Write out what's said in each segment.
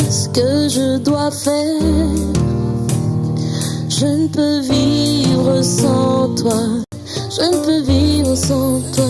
ce que je dois faire. Je ne peux vivre sans toi. Je ne peux vivre sans toi.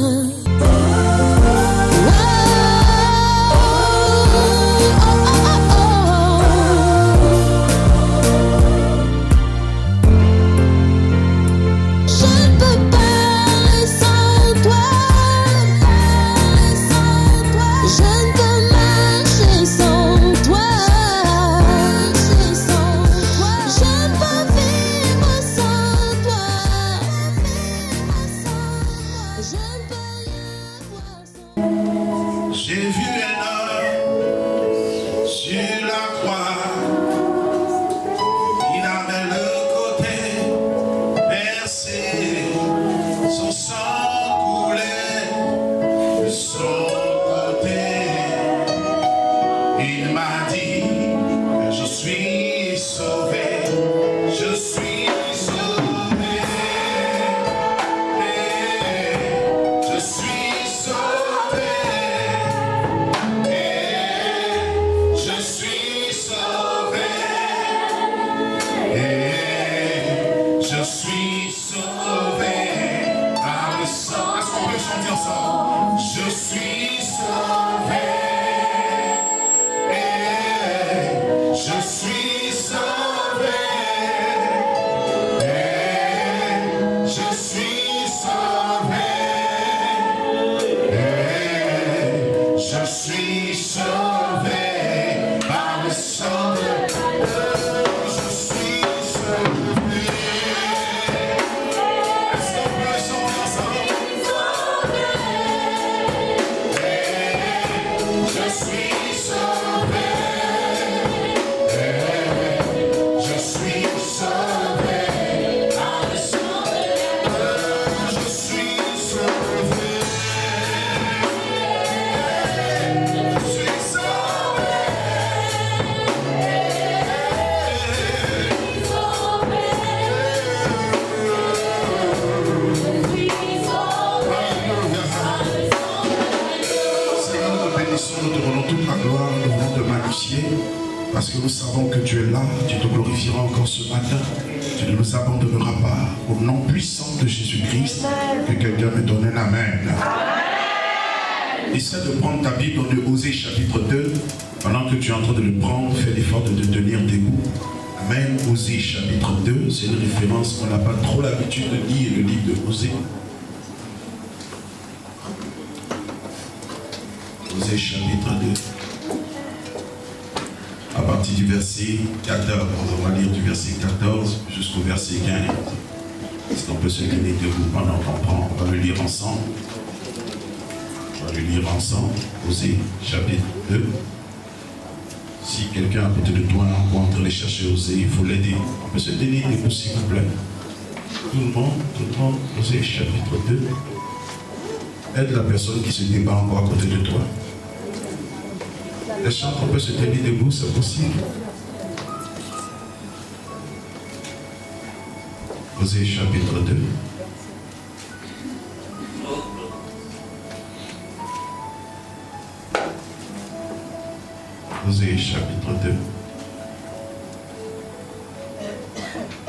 Parce que nous savons que tu es là, tu te glorifieras encore ce matin. Tu ne nous abandonneras pas. Au nom puissant de Jésus-Christ, que quelqu'un me donne un amen. Essaie de prendre ta Bible dans Osée chapitre 2. Pendant que tu es en train de le prendre, fais l'effort de te tenir debout. Amen. Osée chapitre 2, c'est une référence. On n'a pas trop l'habitude de lire le livre de Osée. Osée chapitre 2. À partir du verset 14, on va lire du verset 14 jusqu'au verset 15. Est-ce qu'on peut se tenir debout pendant qu'on prend? On va le lire ensemble. On va le lire ensemble. Osée chapitre 2. Si quelqu'un à côté de toi est en train de chercher Osée, il faut l'aider. On peut se tenir debout s'il vous plaît. Tout le monde, Osée chapitre 2. Aide la personne qui se débat encore à côté de toi. Les chants, on peut se tenir debout, c'est possible. Osée chapitre 2. Osée chapitre 2.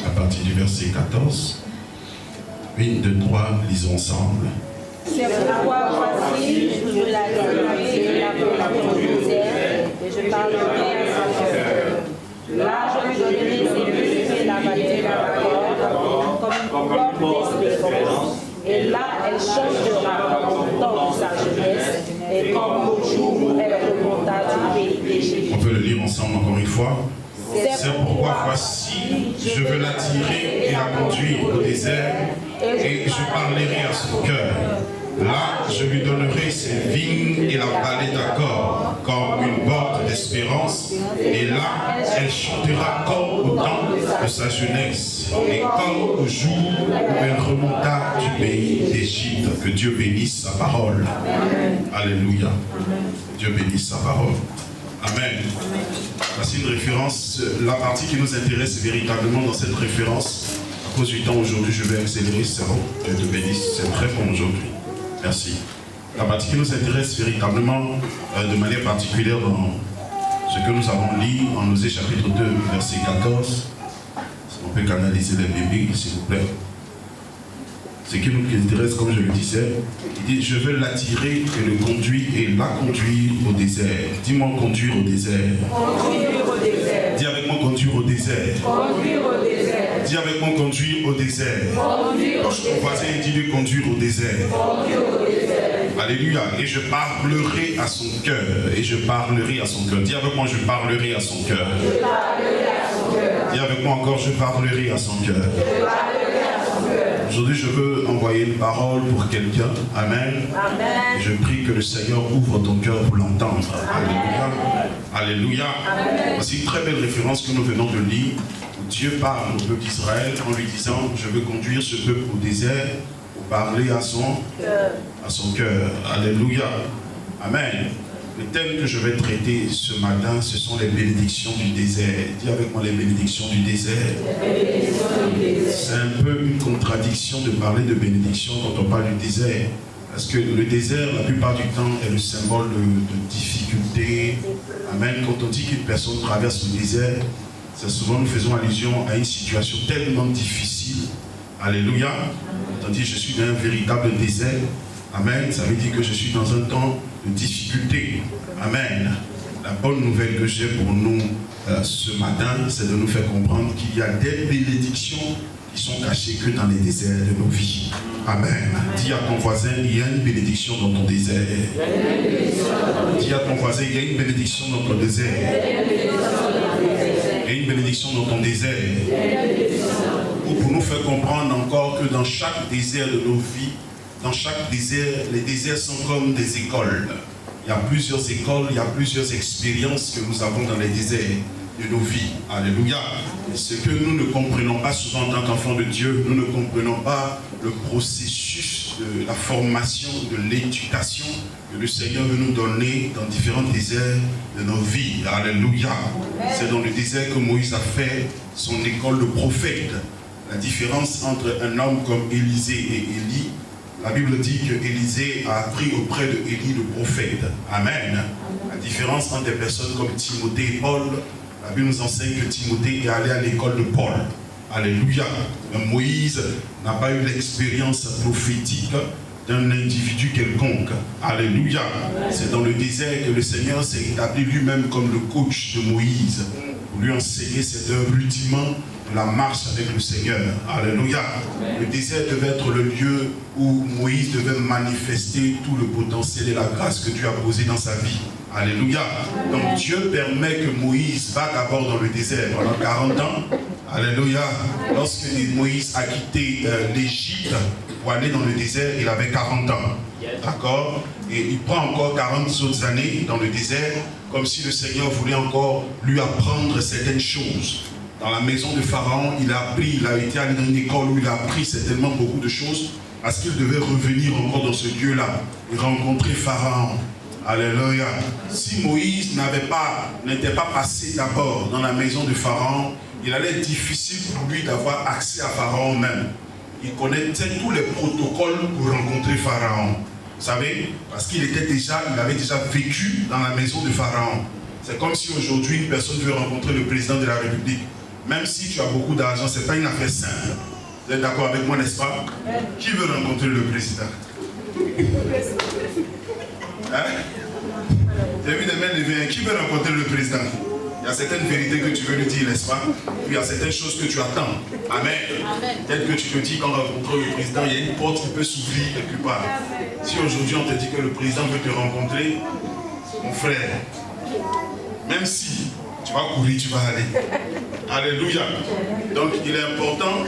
À partir du verset 14. 1, 2, 3, lisons ensemble. C'est pourquoi voici, je vous la donnerai la misère, et je parlerai à sa cœur. Là, je lui donnerai ses muscles et la vallée de la corde, comme une porte d'espérance. Et là, elle changera comme le temps de sa jeunesse, et comme au jour où elle remonta du pays d'Égypte. On peut le lire ensemble encore une fois. C'est pourquoi voici, je veux l'attirer et la conduire au désert, et je parlerai à son cœur. Là, je lui donnerai ses vignes et la vallée d'accord, comme une porte d'espérance. Et là, elle chantera comme au temps de sa jeunesse, et comme au jour où elle remonta du pays d'Égypte. Que Dieu bénisse sa parole. Alléluia. Dieu bénisse sa parole. Amen. Voici une référence. La partie qui nous intéresse véritablement dans cette référence. À cause du temps aujourd'hui, je vais accélérer. C'est bon. Dieu te bénisse. C'est très bon aujourd'hui. Merci. La partie qui nous intéresse véritablement de manière particulière ce que nous avons lu en Osée chapitre 2, verset 14. On peut canaliser les Bibles, s'il vous plaît. Ce qui nous intéresse, comme je le disais, il dit, je veux l'attirer et le conduire et la conduire au désert. Dis-moi conduire au désert. Conduire au désert. Dis avec moi conduire au désert. Conduire au désert. Dis avec moi conduire au désert. Conduire au Ton voisin dit lui conduire au désert. Conduire au désert. Alléluia. Et je parlerai à son cœur. Et je parlerai à son cœur. Dis avec moi, je parlerai à son cœur. Je parlerai à son cœur. Dis avec moi encore, je parlerai à son cœur. Je parlerai à son cœur. Aujourd'hui, je veux envoyer une parole pour quelqu'un. Amen. Amen. Je prie que le Seigneur ouvre ton cœur pour l'entendre. Alléluia. Alléluia. Voici une très belle référence que nous venons de lire. Dieu parle au peuple d'Israël en lui disant, je veux conduire ce peuple au désert pour parler à son cœur. Alléluia. Amen. Le thème que je vais traiter ce matin, ce sont les bénédictions du désert. Dis avec moi les bénédictions du désert. C'est un peu une contradiction de parler de bénédictions quand on parle du désert. Parce que le désert, la plupart du temps, est le symbole de difficulté. Amen. Quand on dit qu'une personne traverse le désert, c'est souvent nous faisons allusion à une situation tellement difficile. Alléluia. Quand on dit je suis dans un véritable désert, amen, ça veut dire que je suis dans un temps de difficulté. Amen. La bonne nouvelle que j'ai pour nous ce matin, c'est de nous faire comprendre qu'il y a des bénédictions qui sont cachées que dans les déserts de nos vies. Amen. Dis à ton voisin, il y a une bénédiction dans ton désert. Dis à ton voisin, il y a une bénédiction dans ton désert. Il y a une bénédiction dans ton désert. Ou pour nous faire comprendre encore que dans chaque désert de nos vies, dans chaque désert, les déserts sont comme des écoles. Il y a plusieurs écoles, il y a plusieurs expériences que nous avons dans les déserts de nos vies. Alléluia. Ce que nous ne comprenons pas souvent en tant qu'enfants de Dieu, nous ne comprenons pas le processus de la formation, de l'éducation que le Seigneur veut nous donner dans différents déserts de nos vies. Alléluia. C'est dans le désert que Moïse a fait son école de prophète. La différence entre un homme comme Élisée et Élie, la Bible dit que Élisée a appris auprès de Élie le prophète. Amen. La différence entre des personnes comme Timothée et Paul, la Bible nous enseigne que Timothée est allé à l'école de Paul. Alléluia. Mais Moïse n'a pas eu l'expérience prophétique d'un individu quelconque. Alléluia. C'est dans le désert que le Seigneur s'est établi lui-même comme le coach de Moïse, pour lui enseigner cet rudiment de la marche avec le Seigneur. Alléluia. Le désert devait être le lieu où Moïse devait manifester tout le potentiel et la grâce que Dieu a posé dans sa vie. Alléluia. Donc Dieu permet que Moïse va d'abord dans le désert pendant 40 ans. Alléluia. Lorsque Moïse a quitté l'Égypte pour aller dans le désert, il avait 40 ans. D'accord? Et il prend encore 40 autres années dans le désert, comme si le Seigneur voulait encore lui apprendre certaines choses. Dans la maison de Pharaon, il a été allé dans une école où il a appris certainement beaucoup de choses, parce qu'il devait revenir encore dans ce lieu-là et rencontrer Pharaon. Alléluia. Si Moïse n'était pas passé d'abord dans la maison de Pharaon, il allait être difficile pour lui d'avoir accès à Pharaon même. Il connaissait tous les protocoles pour rencontrer Pharaon. Vous savez, parce qu'il avait déjà vécu dans la maison de Pharaon. C'est comme si aujourd'hui une personne veut rencontrer le président de la République. Même si tu as beaucoup d'argent, ce n'est pas une affaire simple. Vous êtes d'accord avec moi, n'est-ce pas? Qui veut rencontrer le président? Hein? J'ai vu des mains levées. Qui veut rencontrer le président? Il y a certaines vérités que tu veux lui dire, n'est-ce pas? Puis il y a certaines choses que tu attends. Amen. Peut-être que tu te dis qu'en rencontrant le président, il y a une porte qui peut s'ouvrir quelque part. Si aujourd'hui on te dit que le président veut te rencontrer, mon frère, même si tu vas courir, tu vas aller. Alléluia. Donc il est important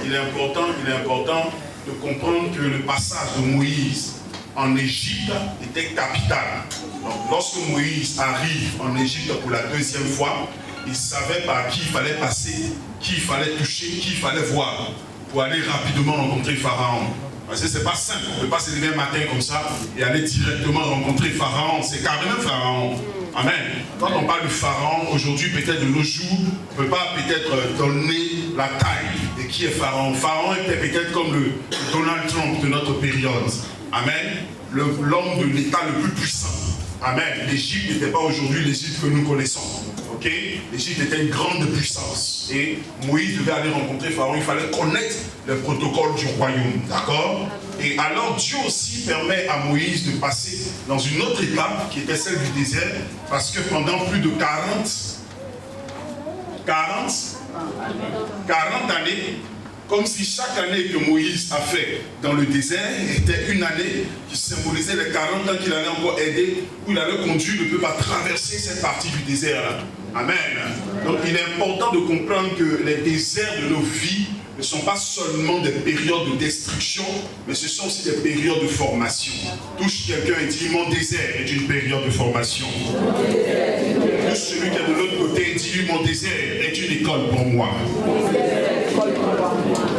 de comprendre que le passage de Moïse en Égypte était capital. Donc lorsque Moïse arrive en Égypte pour la deuxième fois, il savait par qui il fallait passer, qui il fallait toucher, qui il fallait voir pour aller rapidement rencontrer Pharaon. Parce que ce n'est pas simple, on ne peut pas se lever un matin comme ça et aller directement rencontrer Pharaon. C'est carrément Pharaon. Amen. Quand on parle de Pharaon, aujourd'hui, peut-être de nos jours, on ne peut pas peut-être donner la taille de qui est Pharaon. Pharaon était peut-être comme le Donald Trump de notre période. Amen. L'homme de l'État le plus puissant. Amen. L'Égypte n'était pas aujourd'hui l'Égypte que nous connaissons. Ok? L'Égypte était une grande puissance. Et Moïse devait aller rencontrer Pharaon. Il fallait connaître le protocole du royaume. D'accord? Et alors Dieu aussi permet à Moïse de passer dans une autre étape qui était celle du désert. Parce que pendant plus de 40 années, comme si chaque année que Moïse a fait dans le désert était une année qui symbolisait les 40 ans qu'il allait encore aider, où il allait conduire le peuple à traverser cette partie du désert-là. Amen. Donc il est important de comprendre que les déserts de nos vies ne sont pas seulement des périodes de destruction, mais ce sont aussi des périodes de formation. Touche quelqu'un et dit, mon désert est une période de formation. Touche celui qui est de l'autre côté et dit, mon désert est une école pour moi.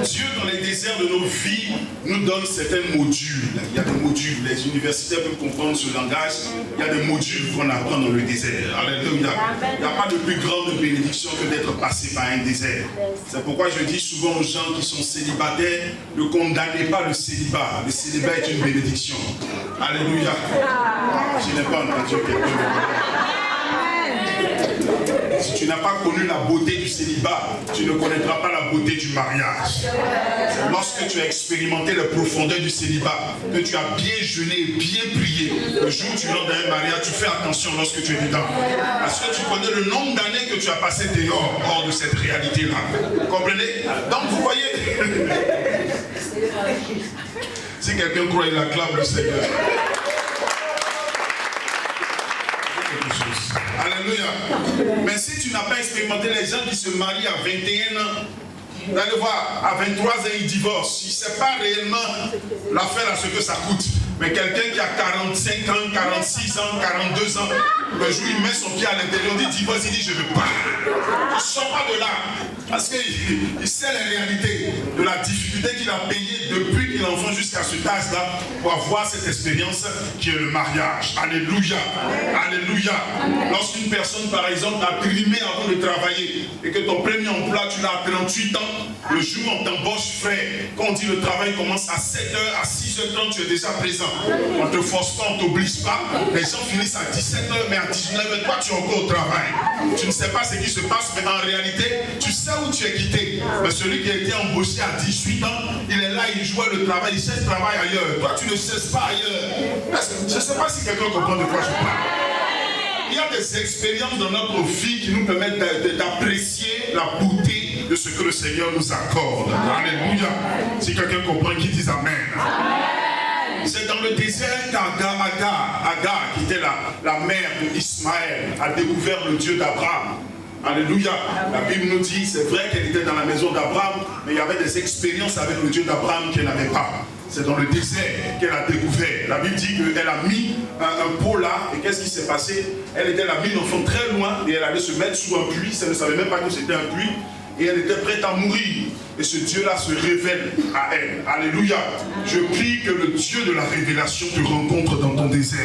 Dieu, dans les déserts de nos vies, nous donne certains modules. Il y a des modules, les universitaires peuvent comprendre ce langage. Il y a des modules qu'on apprend dans le désert. Alléluia. Il n'y a pas de plus grande bénédiction que d'être passé par un désert. C'est pourquoi je dis souvent aux gens qui sont célibataires, ne condamnez pas le célibat. Le célibat est une bénédiction. Alléluia. Je n'ai pas entendu quelqu'un. Si tu n'as pas connu la beauté du célibat, tu ne connaîtras pas la beauté du mariage. Lorsque tu as expérimenté la profondeur du célibat, que tu as bien jeûné, bien prié, le jour où tu rentres dans un mariage, tu fais attention lorsque tu es dedans. Parce que tu connais le nombre d'années que tu as passé dehors, hors de cette réalité-là. Vous comprenez? Donc vous voyez, si quelqu'un croit, il acclame le Seigneur. Alléluia. Mais si tu n'as pas expérimenté les gens qui se marient à 21 ans, vous allez voir, à 23 ans, ils divorcent. Il ne sait pas réellement l'affaire à ce que ça coûte. Mais quelqu'un qui a 45 ans, 46 ans, 42 ans, le jour où il met son pied à l'intérieur, il divorce, il dit je ne veux pas. Il ne sort pas de là. Parce qu'il sait les réalités de la difficulté qu'il a payée depuis qu'il est enfant jusqu'à cet âge-là pour avoir cette expérience qui est le mariage. Alléluia. Alléluia. Lorsqu'une personne, par exemple, a trimé avant de travailler et que ton premier emploi, tu l'as à 38 ans, le jour où on t'embauche, frère, quand on dit le travail commence à 7h, à 6h30, tu es déjà présent. On ne te force pas, on ne t'oblige pas. Les gens finissent à 17h, mais à 19h, toi, tu es encore au travail. Tu ne sais pas ce qui se passe, mais en réalité, tu sais où tu es quitté. Mais celui qui a été embauché à 18 ans, il est là, il joue le travail, il cherche travail ailleurs. Toi, tu ne cesses pas ailleurs. Je ne sais pas si quelqu'un comprend de quoi je parle. Il y a des expériences dans notre vie qui nous permettent d'apprécier la beauté de ce que le Seigneur nous accorde. Alléluia. Si quelqu'un comprend, qu'il dise Amen. C'est dans le désert qu'Agar, qui était la mère d'Ismaël, a découvert le Dieu d'Abraham. Alléluia. La Bible nous dit, c'est vrai qu'elle était dans la maison d'Abraham, mais il y avait des expériences avec le Dieu d'Abraham qu'elle n'avait pas. C'est dans le désert qu'elle a découvert. La Bible dit qu'elle a mis un pot là, et qu'est-ce qui s'est passé? Elle a mis l'enfant très loin, et elle allait se mettre sous un puits, elle ne savait même pas que c'était un puits, et elle était prête à mourir. Et ce Dieu-là se révèle à elle. Alléluia. Je prie que le Dieu de la révélation te rencontre dans ton désert.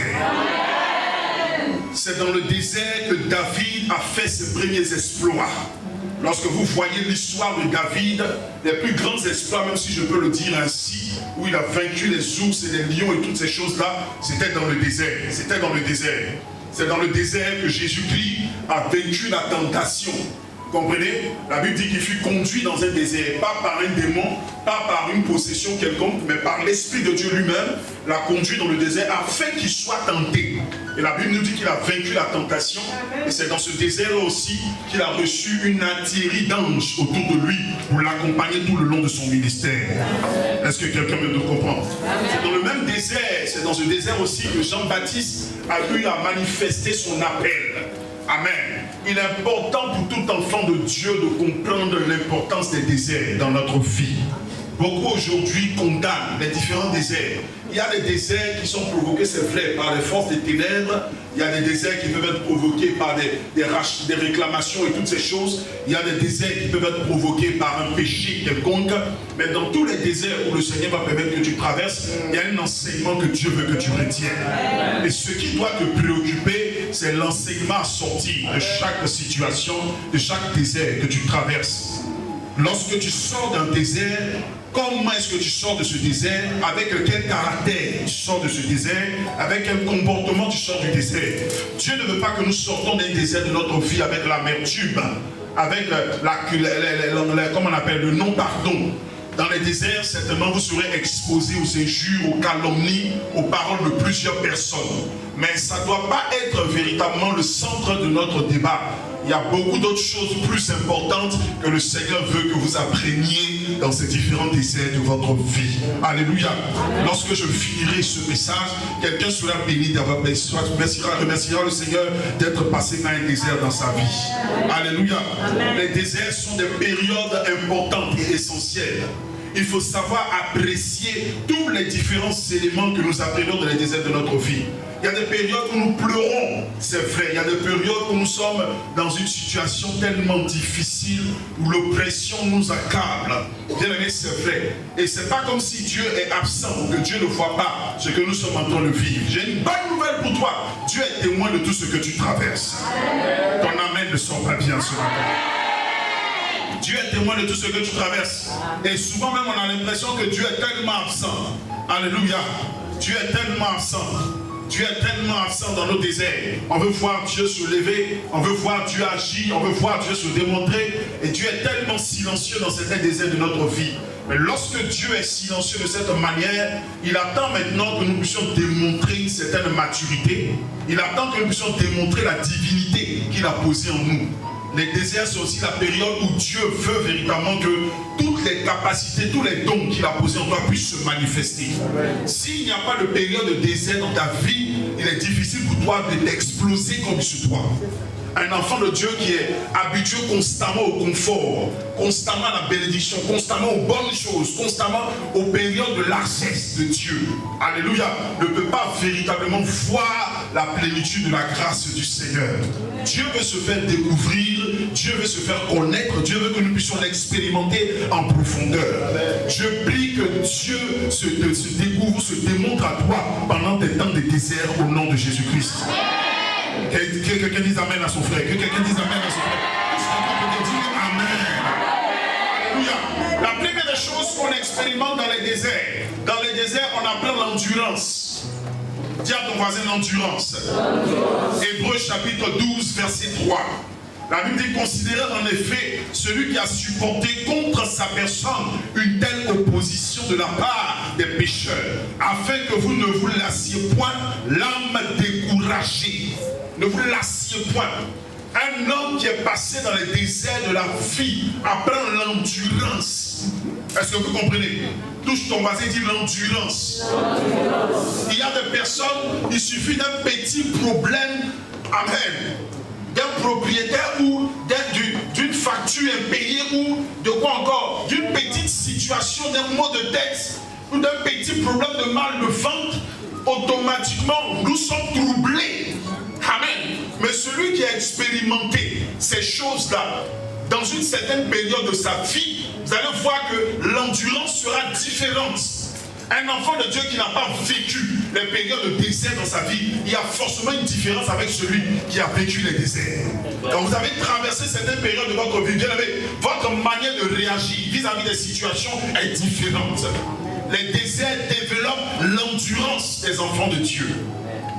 C'est dans le désert que David a fait ses premiers exploits. Lorsque vous voyez l'histoire de David, les plus grands exploits, même si je peux le dire ainsi, où il a vaincu les ours et les lions et toutes ces choses-là, c'était dans le désert. C'était dans le désert. C'est dans le désert que Jésus-Christ a vaincu la tentation. Vous comprenez? La Bible dit qu'il fut conduit dans un désert, pas par un démon, pas par une possession quelconque, mais par l'Esprit de Dieu lui-même, l'a conduit dans le désert afin qu'il soit tenté. Et la Bible nous dit qu'il a vaincu la tentation, et c'est dans ce désert aussi qu'il a reçu une artillerie d'anges autour de lui pour l'accompagner tout le long de son ministère. Est-ce que quelqu'un me comprend? C'est dans le même désert, c'est dans ce désert aussi que Jean-Baptiste a eu à manifester son appel. Amen. Il est important pour tout enfant de Dieu de comprendre l'importance des déserts dans notre vie. Beaucoup aujourd'hui condamnent les différents déserts. Il y a des déserts qui sont provoqués, c'est vrai, par les forces des ténèbres. Il y a des déserts qui peuvent être provoqués par des réclamations et toutes ces choses. Il y a des déserts qui peuvent être provoqués par un péché quelconque. Mais dans tous les déserts où le Seigneur va permettre que tu traverses, il y a un enseignement que Dieu veut que tu retiennes. Et ce qui doit te préoccuper, c'est l'enseignement à sortir de chaque situation, de chaque désert que tu traverses. Lorsque tu sors d'un désert, comment est-ce que tu sors de ce désert? Avec quel caractère tu sors de ce désert? Avec quel comportement tu sors du désert? Dieu ne veut pas que nous sortons d'un désert de notre vie avec l'amertume, avec comment on appelle, le non-pardon. Dans les déserts, certainement, vous serez exposé aux injures, aux calomnies, aux paroles de plusieurs personnes. Mais ça ne doit pas être véritablement le centre de notre débat. Il y a beaucoup d'autres choses plus importantes que le Seigneur veut que vous appreniez dans ces différents déserts de votre vie. Alléluia. Lorsque je finirai ce message, quelqu'un sera béni d'avoir remerciera le Seigneur d'être passé dans un désert dans sa vie. Alléluia. Les déserts sont des périodes importantes et essentielles. Il faut savoir apprécier tous les différents éléments que nous apprenons dans les déserts de notre vie. Il y a des périodes où nous pleurons, c'est vrai. Il y a des périodes où nous sommes dans une situation tellement difficile, où l'oppression nous accable. Bien aimé, c'est vrai. Et c'est pas comme si Dieu est absent, ou que Dieu ne voit pas ce que nous sommes en train de vivre. J'ai une bonne nouvelle pour toi. Dieu est témoin de tout ce que tu traverses. Ton amen ne sort pas bien ce matin. Dieu est témoin de tout ce que tu traverses. Et souvent même on a l'impression que Dieu est tellement absent. Alléluia. Dieu est tellement absent. Dieu est tellement absent dans nos déserts. On veut voir Dieu se lever, on veut voir Dieu agir, on veut voir Dieu se démontrer. Et Dieu est tellement silencieux dans certains déserts de notre vie. Mais lorsque Dieu est silencieux de cette manière, il attend maintenant que nous puissions démontrer une certaine maturité. Il attend que nous puissions démontrer la divinité qu'il a posée en nous. Les déserts, c'est aussi la période où Dieu veut véritablement que toutes les capacités, tous les dons qu'il a posés en toi puissent se manifester. S'il n'y a pas de période de désert dans ta vie, il est difficile pour toi d'exploser comme sur toi. Un enfant de Dieu qui est habitué constamment au confort, constamment à la bénédiction, constamment aux bonnes choses, constamment aux périodes de largesse de Dieu. Alléluia. Ne peut pas véritablement voir la plénitude de la grâce du Seigneur. Dieu veut se faire découvrir, Dieu veut se faire connaître, Dieu veut que nous puissions l'expérimenter en profondeur. Je prie que Dieu se découvre, se démontre à toi pendant tes temps de désert au nom de Jésus-Christ. Que quelqu'un dise amen à son frère. Que quelqu'un dise amen à son frère. Amen. Alléluia. La première des choses qu'on expérimente dans les déserts. Dans les déserts, on apprend l'endurance. Dis à ton voisin l'endurance. Hébreux chapitre 12, verset 3. La Bible dit, considérez en effet celui qui a supporté contre sa personne une telle opposition de la part des pécheurs, afin que vous ne vous lassiez point l'âme découragée. Ne vous lassiez point. Un homme qui est passé dans les déserts de la vie apprend l'endurance. Est-ce que vous comprenez? Touche ton voisin et dis l'endurance. Il y a des personnes, il suffit d'un petit problème. Amen. D'un propriétaire ou d'une facture impayée ou de quoi encore, d'une petite situation, d'un mot de tête ou d'un petit problème de mal de vente, automatiquement nous sommes troublés. Amen. Mais celui qui a expérimenté ces choses-là dans une certaine période de sa vie, vous allez voir que l'endurance sera différente. Un enfant de Dieu qui n'a pas vécu les périodes de désert dans sa vie, il y a forcément une différence avec celui qui a vécu les déserts. Quand vous avez traversé certaines périodes de votre vie, bien aimé, votre manière de réagir vis-à-vis des situations est différente. Les déserts développent l'endurance des enfants de Dieu.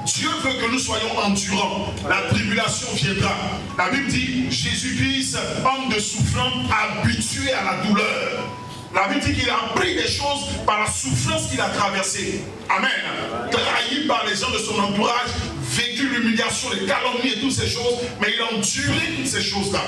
Dieu veut que nous soyons endurants. La tribulation viendra. La Bible dit, Jésus-Christ, homme de souffrance, habitué à la douleur. La Bible dit qu'il a appris des choses par la souffrance qu'il a traversée. Amen. Trahi par les gens de son entourage, vécu l'humiliation, les calomnies et toutes ces choses, mais il a enduré toutes ces choses-là.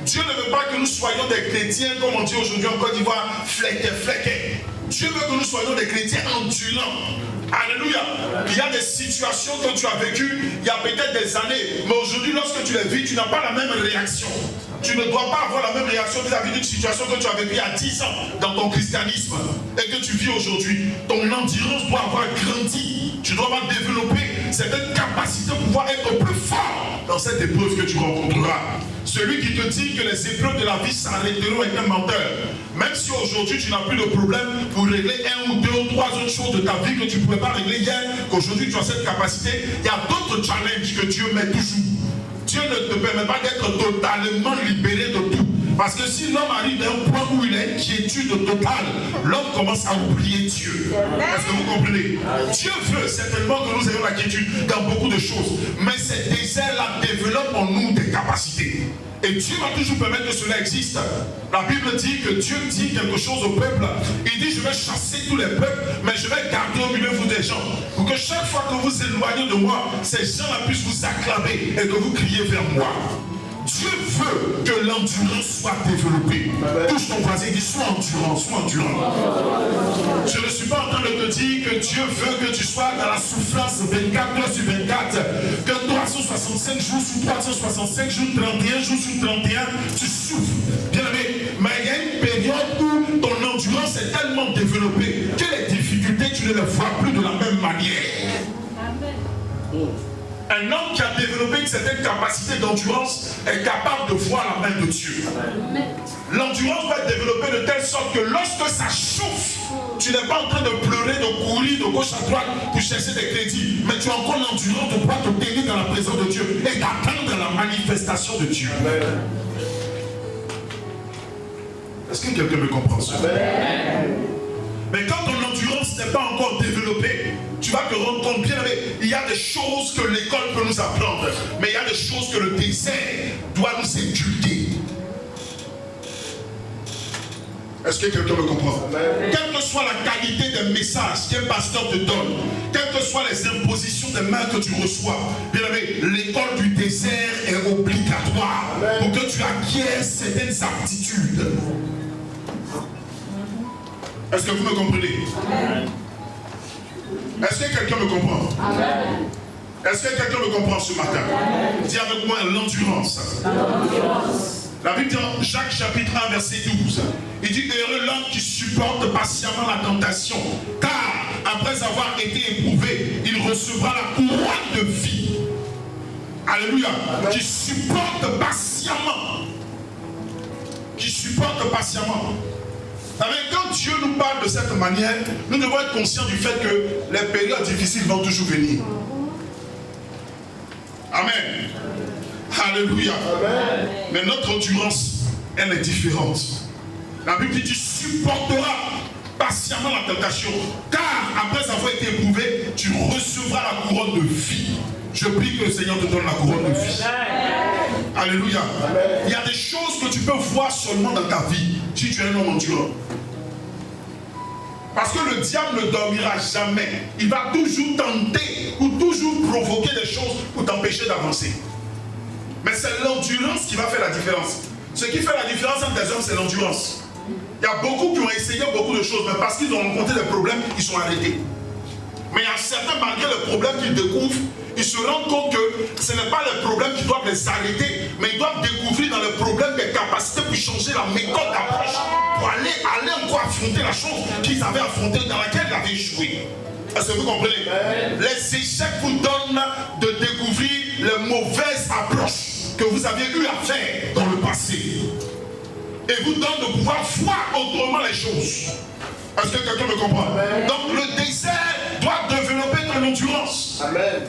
Dieu ne veut pas que nous soyons des chrétiens, comme on dit aujourd'hui en Côte d'Ivoire, flequés. Dieu veut que nous soyons des chrétiens endurants. Alléluia. Il y a des situations que tu as vécues il y a peut-être des années, mais aujourd'hui lorsque tu les vis, tu n'as pas la même réaction. Tu ne dois pas avoir la même réaction vis-à-vis d'une situation que tu as vécue il y a 10 ans dans ton christianisme et que tu vis aujourd'hui. Ton endurance doit avoir grandi. Tu dois avoir développé certaines capacités pour pouvoir être plus fort dans cette épreuve que tu rencontreras. Celui qui te dit que les épreuves de la vie s'arrêteront est un menteur. Même si aujourd'hui tu n'as plus de problème pour régler 1 ou 2 ou 3 autres choses de ta vie que tu ne pouvais pas régler hier, qu'aujourd'hui tu as cette capacité, il y a d'autres challenges que Dieu met toujours. Dieu ne te permet pas d'être totalement libéré de tout. Parce que si l'homme arrive à un point où il a une quiétude totale, l'homme commence à oublier Dieu. Est-ce que vous comprenez? Dieu veut certainement que nous ayons la quiétude dans beaucoup de choses. Mais ces déserts-là développent en nous des capacités. Et Dieu va toujours permettre que cela existe. La Bible dit que Dieu dit quelque chose au peuple. Il dit, je vais chasser tous les peuples, mais je vais garder au milieu de vous des gens. Pour que chaque fois que vous éloignez de moi, ces gens-là puissent vous acclamer et que vous criez vers moi. Dieu veut que l'endurance soit développée. Touche ton voisin et dis, sois endurant, sois endurant. Je ne suis pas en train de te dire que Dieu veut que tu sois dans la souffrance 24 heures sur 24, que 365 jours sur 365 jours, 31 jours sur 31, tu souffres. Bien aimé, mais il y a une période où ton endurance est tellement développée que les difficultés, tu ne les vois plus de la même manière. Un homme qui a développé une certaine capacité d'endurance est capable de voir la main de Dieu. L'endurance va être développée de telle sorte que lorsque ça chauffe, tu n'es pas en train de pleurer, de courir de gauche à droite pour chercher des crédits, mais tu as encore l'endurance de pouvoir te tenir dans la présence de Dieu et d'attendre la manifestation de Dieu. Est-ce que quelqu'un me comprend ça? Mais quand ton endurance n'est pas encore développée, tu vas te rendre compte, bien aimé, il y a des choses que l'école peut nous apprendre, mais il y a des choses que le désert doit nous inculquer. Est-ce que quelqu'un me comprend? Quelle que soit la qualité des messages qu'un pasteur te donne, quelles que soient les impositions des mains que tu reçois, bien aimé, l'école du désert est obligatoire pour que tu acquières certaines aptitudes. Est-ce que vous me comprenez? Est-ce que quelqu'un me comprend? Est-ce que quelqu'un me comprend ce matin? Dis avec moi l'endurance. La Bible dit en Jacques chapitre 1 verset 12, il dit heureux l'homme qui supporte patiemment la tentation, car après avoir été éprouvé, il recevra la couronne de vie. Alléluia. Qui supporte patiemment. Qui supporte patiemment. Quand Dieu nous parle de cette manière, nous devons être conscients du fait que les périodes difficiles vont toujours venir. Amen. Alléluia. Amen. Mais notre endurance, elle est différente. La Bible dit, tu supporteras patiemment la tentation, car après avoir été éprouvé, tu recevras la couronne de vie. Je prie que le Seigneur te donne la couronne de vie. Alléluia. Amen. Il y a des choses que tu peux voir seulement dans ta vie si tu es un homme endurant. Parce que le diable ne dormira jamais. Il va toujours tenter ou toujours provoquer des choses pour t'empêcher d'avancer. Mais c'est l'endurance qui va faire la différence. Ce qui fait la différence entre les hommes, c'est l'endurance. Il y a beaucoup qui ont essayé beaucoup de choses, mais parce qu'ils ont rencontré des problèmes, ils sont arrêtés. Mais il y a certains, malgré les problèmes qu'ils découvrent, ils se rendent compte que ce n'est pas les problèmes qui doivent les arrêter, mais ils doivent découvrir dans les problèmes des capacités pour changer la méthode d'approche, pour aller encore affronter la chose qu'ils avaient affrontée, dans laquelle ils avaient échoué. Est-ce que vous comprenez? Les échecs vous donnent de découvrir les mauvaises approches que vous aviez eu à faire dans le passé. Et vous donnent de pouvoir voir autrement les choses. Est-ce que quelqu'un me comprend? Amen. Donc le désert doit développer ton endurance. Amen.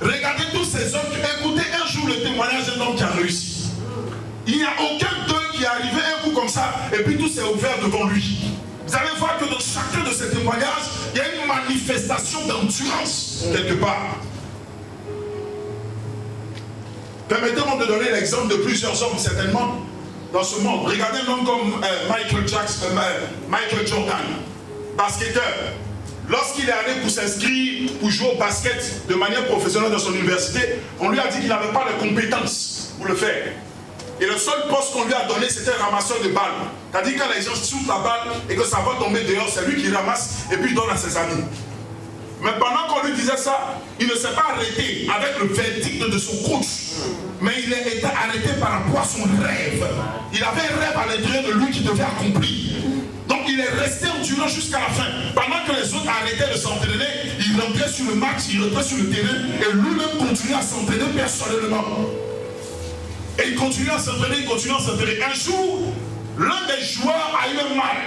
Regardez tous ces hommes, écoutez un jour le témoignage d'un homme qui a réussi. Il n'y a aucun d'eux qui est arrivé un coup comme ça et puis tout s'est ouvert devant lui. Vous allez voir que dans chacun de ces témoignages, il y a une manifestation d'endurance quelque part. Permettez-moi de donner l'exemple de plusieurs hommes certainement dans ce monde. Regardez un homme comme Michael Jordan, basketteur. Lorsqu'il est allé pour s'inscrire, pour jouer au basket de manière professionnelle dans son université, on lui a dit qu'il n'avait pas de compétences pour le faire. Et le seul poste qu'on lui a donné, c'était ramasseur de balles. C'est-à-dire quand les gens shootent la balle et que ça va tomber dehors, c'est lui qui ramasse et puis il donne à ses amis. Mais pendant qu'on lui disait ça, il ne s'est pas arrêté avec le verdict de son coach. Mais il a été arrêté par rapport à son rêve. Il avait un rêve à l'intérieur de lui qui devait accomplir. Donc il est resté endurant jusqu'à la fin. Pendant que les autres arrêtaient de s'entraîner, il rentrait sur le match, il rentrait sur le terrain et lui-même continuait à s'entraîner personnellement. Et il continuait à s'entraîner, il continuait à s'entraîner. Un jour, l'un des joueurs a eu un mal.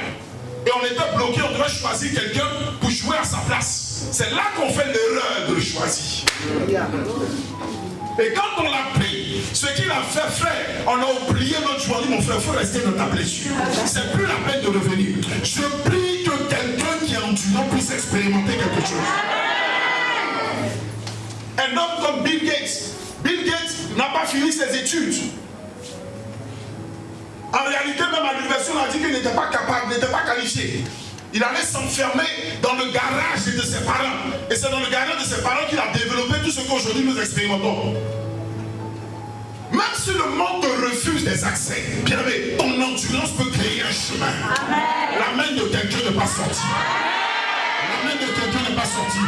Et on était bloqué, on devait choisir quelqu'un pour jouer à sa place. C'est là qu'on fait l'erreur de le choisir. Et quand on l'a pris, Ce qu'il a fait, frère, on a oublié notre joie. Mon frère, il faut rester dans ta blessure. C'est plus la peine de revenir. Je prie que quelqu'un qui est endurant puisse expérimenter quelque chose. Un homme comme Bill Gates. Bill Gates n'a pas fini ses études. En réalité, même à l'université, on a dit qu'il n'était pas capable, n'était pas qualifié. Il allait s'enfermer dans le garage de ses parents. Et c'est dans le garage de ses parents qu'il a développé tout ce qu'aujourd'hui nous expérimentons. Même si le monde te refuse des accès, bien aimé, ton endurance peut créer un chemin. Amen. La main de quelqu'un n'est pas sortie. La main de quelqu'un n'est pas sortie.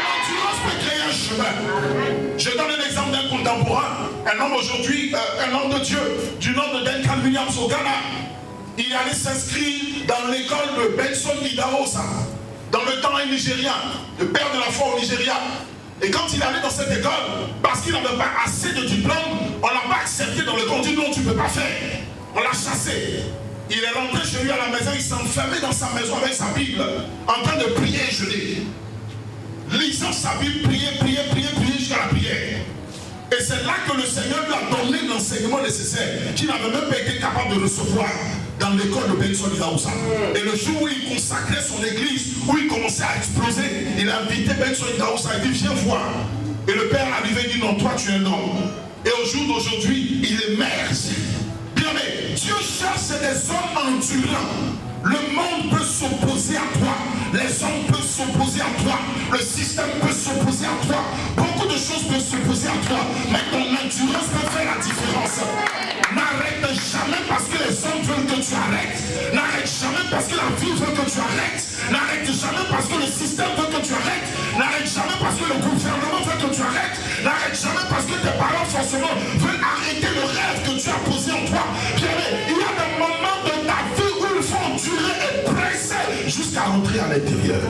L'endurance peut créer un chemin. Je donne un exemple d'un contemporain, un homme aujourd'hui, un homme de Dieu, du nom de Duncan Williams au Ghana. Il allait s'inscrire dans l'école de Benson Idahosa, dans le temps nigérien, le père de la foi au Nigeria. Et quand il allait dans cette école, parce qu'il n'avait pas assez de diplôme, on ne l'a pas accepté dans le camp. On dit non, tu ne peux pas faire. On l'a chassé. Il est rentré chez lui à la maison, il s'enfermait dans sa maison avec sa Bible, en train de prier et jeûner. Lisant sa Bible, prier jusqu'à la prière. Et c'est là que le Seigneur lui a donné l'enseignement nécessaire qu'il n'avait même pas été capable de recevoir dans l'école de Benson Idahosa. Et le jour où il consacrait son église, où il commençait à exploser, il a invité Benson Idahosa et dit viens voir. Et le père arrivé et dit non, toi tu es un homme. Et au jour d'aujourd'hui, il émerge. Bien mais Dieu cherche des hommes endurants. Le monde peut s'opposer à toi. Les hommes peuvent s'opposer à toi. Le système peut s'opposer à toi. Beaucoup de choses peuvent s'opposer à toi. Mais ton endurance peut faire la différence. N'arrête jamais parce que les hommes veulent que tu arrêtes. N'arrête jamais parce que la vie veut que tu arrêtes. N'arrête jamais parce que le système veut que tu arrêtes. N'arrête jamais parce que le gouvernement veut que tu arrêtes. N'arrête jamais parce que tes parents forcément veulent arrêter le rêve que tu as posé en toi. Pierre, il y a des moments de ta vie où il faut endurer et presser jusqu'à rentrer à l'intérieur.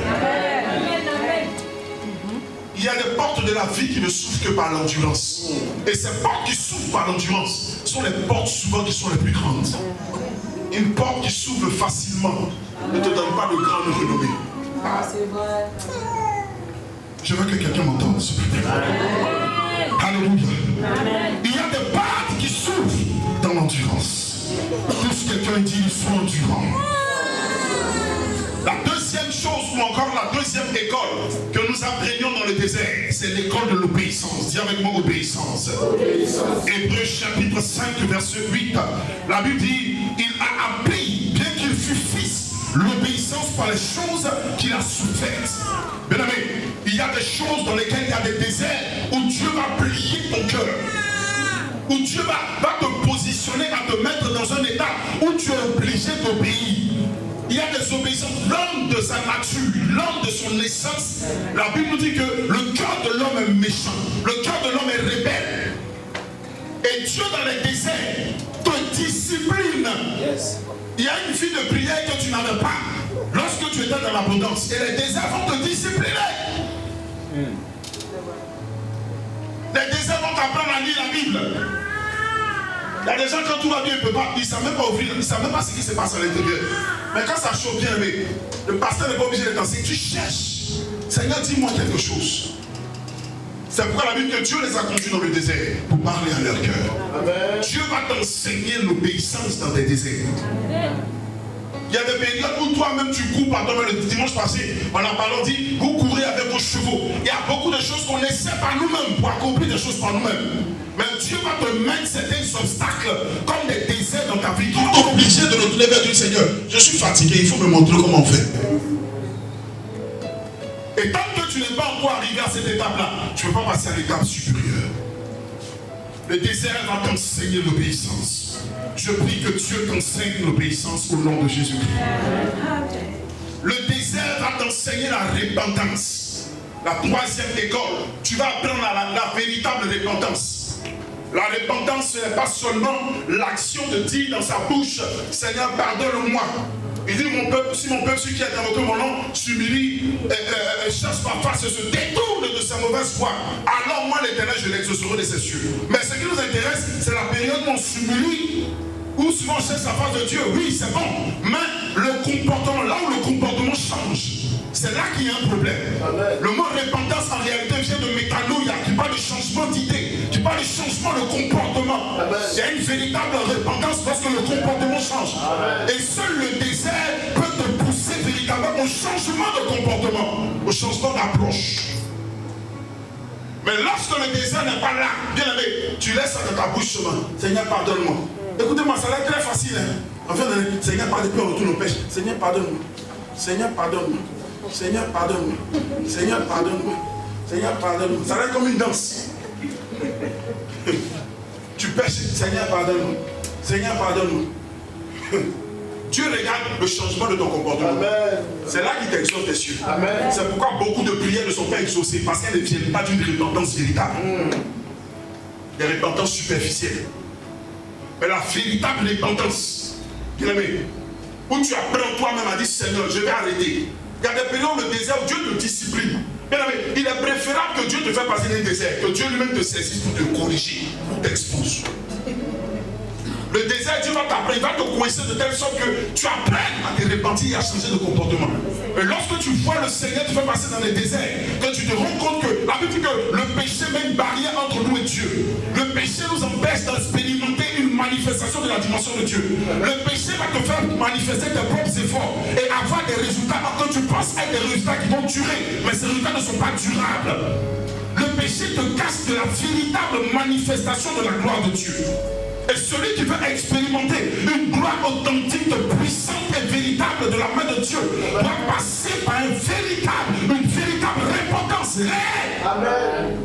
Il y a des portes de la vie qui ne s'ouvrent que par l'endurance. Et ces portes qui s'ouvrent par l'endurance sont les portes souvent qui sont les plus grandes. Une porte qui s'ouvre facilement ne te donne pas de grande renommée. Je veux que quelqu'un m'entende, s'il vous plaît. Alléluia. Il y a des portes qui s'ouvrent dans l'endurance. Tous quelqu'un dit il faut endurant. La deuxième chose, ou encore la deuxième école que nous apprenions dans le désert, c'est l'école de l'obéissance. Dis avec moi obéissance. Hébreux chapitre 5, verset 8. La Bible dit, il a appris, bien qu'il fût fils, l'obéissance par les choses qu'il a souffertes. Bien aimé, il y a des choses dans lesquelles il y a des déserts où Dieu va plier ton cœur. Où Dieu va te positionner à te mettre dans un état où tu es obligé d'obéir. Il y a des obéissances. L'homme de sa nature, l'homme de son essence, la Bible nous dit que le cœur de l'homme est méchant. Le cœur de l'homme est rebelle. Et Dieu dans les déserts te discipline. Il y a une vie de prière que tu n'avais pas lorsque tu étais dans l'abondance. Et les déserts vont te discipliner. Les déserts vont t'apprendre à lire la Bible. Il y a des gens, quand tout va bien, ils ne savent même pas ouvrir, ils ne savent même pas ce qui se passe à l'intérieur. Mais quand ça chauffe bien, le pasteur n'est pas obligé de danser. Tu cherches. Seigneur, dis-moi quelque chose. C'est pourquoi la Bible dit que Dieu les a conduits dans le désert pour parler à leur cœur. Dieu va t'enseigner l'obéissance dans tes déserts. Il y a des périodes où toi-même tu cours, pardon, le dimanche passé, on a parlé, on dit, vous courez avec vos chevaux. Il y a beaucoup de choses qu'on essaie par nous-mêmes pour accomplir des choses par nous-mêmes. Mais Dieu va te mettre certains obstacles comme des déserts dans ta vie. Tu es obligé de retourner vers Dieu, Seigneur. Je suis fatigué, il faut me montrer comment on fait. Et tant que tu n'es pas encore arrivé à cette étape-là, tu ne peux pas passer à l'étape supérieure. Le désert va t'enseigner l'obéissance. Je prie que Dieu t'enseigne l'obéissance au nom de Jésus-Christ. Le désert va t'enseigner la repentance. La troisième école, tu vas apprendre la véritable repentance. La repentance, ce n'est pas seulement l'action de dire dans sa bouche, Seigneur, pardonne-moi. Il dit, mon peuple, si mon peuple, celui qui a invoqué mon nom, s'humilie, cherche ma face, se détourne de sa mauvaise voie, alors moi, l'Éternel, je l'exaucerai de ses cieux. Mais ce qui nous intéresse, c'est la période où on s'humilie, où souvent on cherche la face de Dieu. Oui, c'est bon, mais le comportement, là où le comportement change, c'est là qu'il y a un problème. Amen. Le mot repentance, en réalité, vient de métanoïa, qui parle de changement d'idée, qui parle le changement de comportement. Il y a une véritable repentance lorsque le comportement change. Et seul le désert peut te pousser véritablement au changement de comportement, au changement d'approche. Mais lorsque le désert n'est pas là, bien aimé, tu laisses ça dans ta bouche seulement. Seigneur, pardonne-moi. Écoutez-moi, ça va être très facile. Enfin, Seigneur, pardonne-moi, on retourne au péché. Seigneur, pardonne-moi. Seigneur, pardonne-moi. Seigneur, pardonne-moi. Seigneur, pardonne-moi. Seigneur, pardonne-moi. Ça va être comme une danse. Tu pêches, Seigneur, pardonne-moi. Seigneur, pardonne-moi. Dieu regarde le changement de ton comportement. C'est là qu'il t'exauce des cieux. C'est pourquoi beaucoup de prières ne sont pas exaucées, parce qu'elles ne viennent pas d'une repentance véritable. Des repentances superficielles. Mais la véritable repentance, bien aimé, où tu apprends toi-même à dire Seigneur, je vais arrêter. Il y a des périodes de désert où Dieu te discipline. Bien aimé, il est préférable que Dieu te fasse passer dans le désert, que Dieu lui-même te saisisse pour te corriger, pour t'exposer. Le désert, Dieu va t'apprendre, il va te coincer de telle sorte que tu apprennes à te repentir et à changer de comportement. Et lorsque tu vois le Seigneur te faire passer dans les déserts, que tu te rends compte que la Bible dit que le péché met une barrière entre nous et Dieu. Le péché nous empêche d'expérimenter une manifestation de la dimension de Dieu. Le péché va te faire manifester tes propres efforts et avoir des résultats que tu penses être des résultats qui vont durer, mais ces résultats ne sont pas durables. Le péché te cache de la véritable manifestation de la gloire de Dieu. Et celui qui veut expérimenter une gloire authentique, puissante et véritable de la main de Dieu doit passer par une véritable repentance réelle. Amen.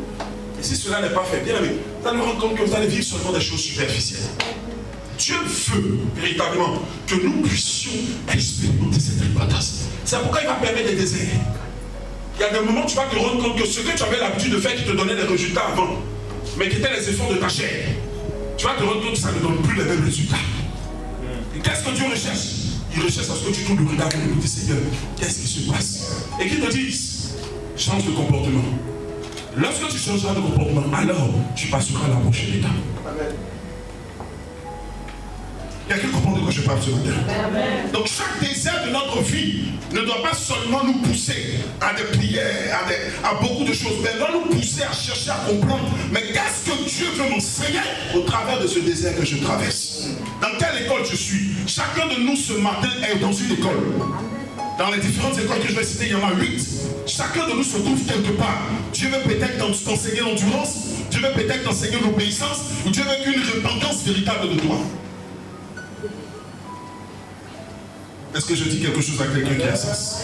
Et si cela n'est pas fait, bien aimé, vous allez vous rendre compte que vous allez vivre seulement des choses superficielles. Dieu veut véritablement que nous puissions expérimenter cette repentance. C'est pourquoi il va permettre des déserts. Il y a des moments où tu vas te rendre compte que ce que tu avais l'habitude de faire qui te donnait des résultats avant, mais qui étaient les efforts de ta chair, tu vas te rendre compte que ça ne donne plus les mêmes résultats. Et qu'est-ce que Dieu recherche? Il recherche à ce que tu tournes le regard et tu dis Seigneur, qu'est-ce qui se passe? Et qu'il te dise, change de comportement. Lorsque tu changeras de comportement, alors tu passeras à la prochaine étape. Amen. Il y a quelqu'un qui comprend de quoi je parle ce matin. Amen. Donc chaque désert de notre vie ne doit pas seulement nous pousser à des prières, à beaucoup de choses, mais doit nous pousser à chercher à comprendre. Mais qu'est-ce que Dieu veut m'enseigner au travers de ce désert que je traverse? Dans quelle école je suis? Chacun de nous ce matin est dans une école. Dans les différentes écoles que je vais citer, il y en a 8. Chacun de nous se trouve quelque part. Dieu veut peut-être t'enseigner l'endurance, Dieu veut peut-être t'enseigner l'obéissance, ou Dieu veut qu'une repentance véritable de toi. Est-ce que je dis quelque chose à quelqu'un qui a sens?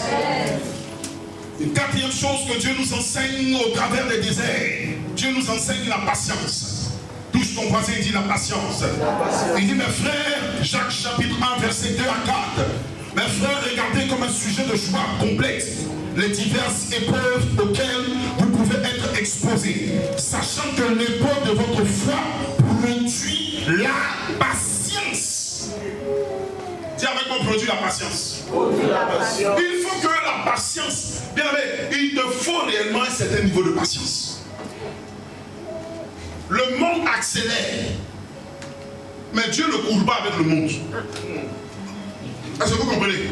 Une quatrième chose que Dieu nous enseigne au travers des déserts, Dieu nous enseigne la patience. Touche ton voisin et dit la patience. Il dit mes frères, Jacques chapitre 1 verset 2 à 4. Mes frères, regardez comme un sujet de joie complexe les diverses épreuves auxquelles vous pouvez être exposés, sachant que l'épreuve de votre foi produit la patience. Dis avec moi, produit la patience. Il faut que la patience, bien aimé, il te faut réellement un certain niveau de patience. Le monde accélère, mais Dieu ne court pas avec le monde. Est-ce que vous comprenez?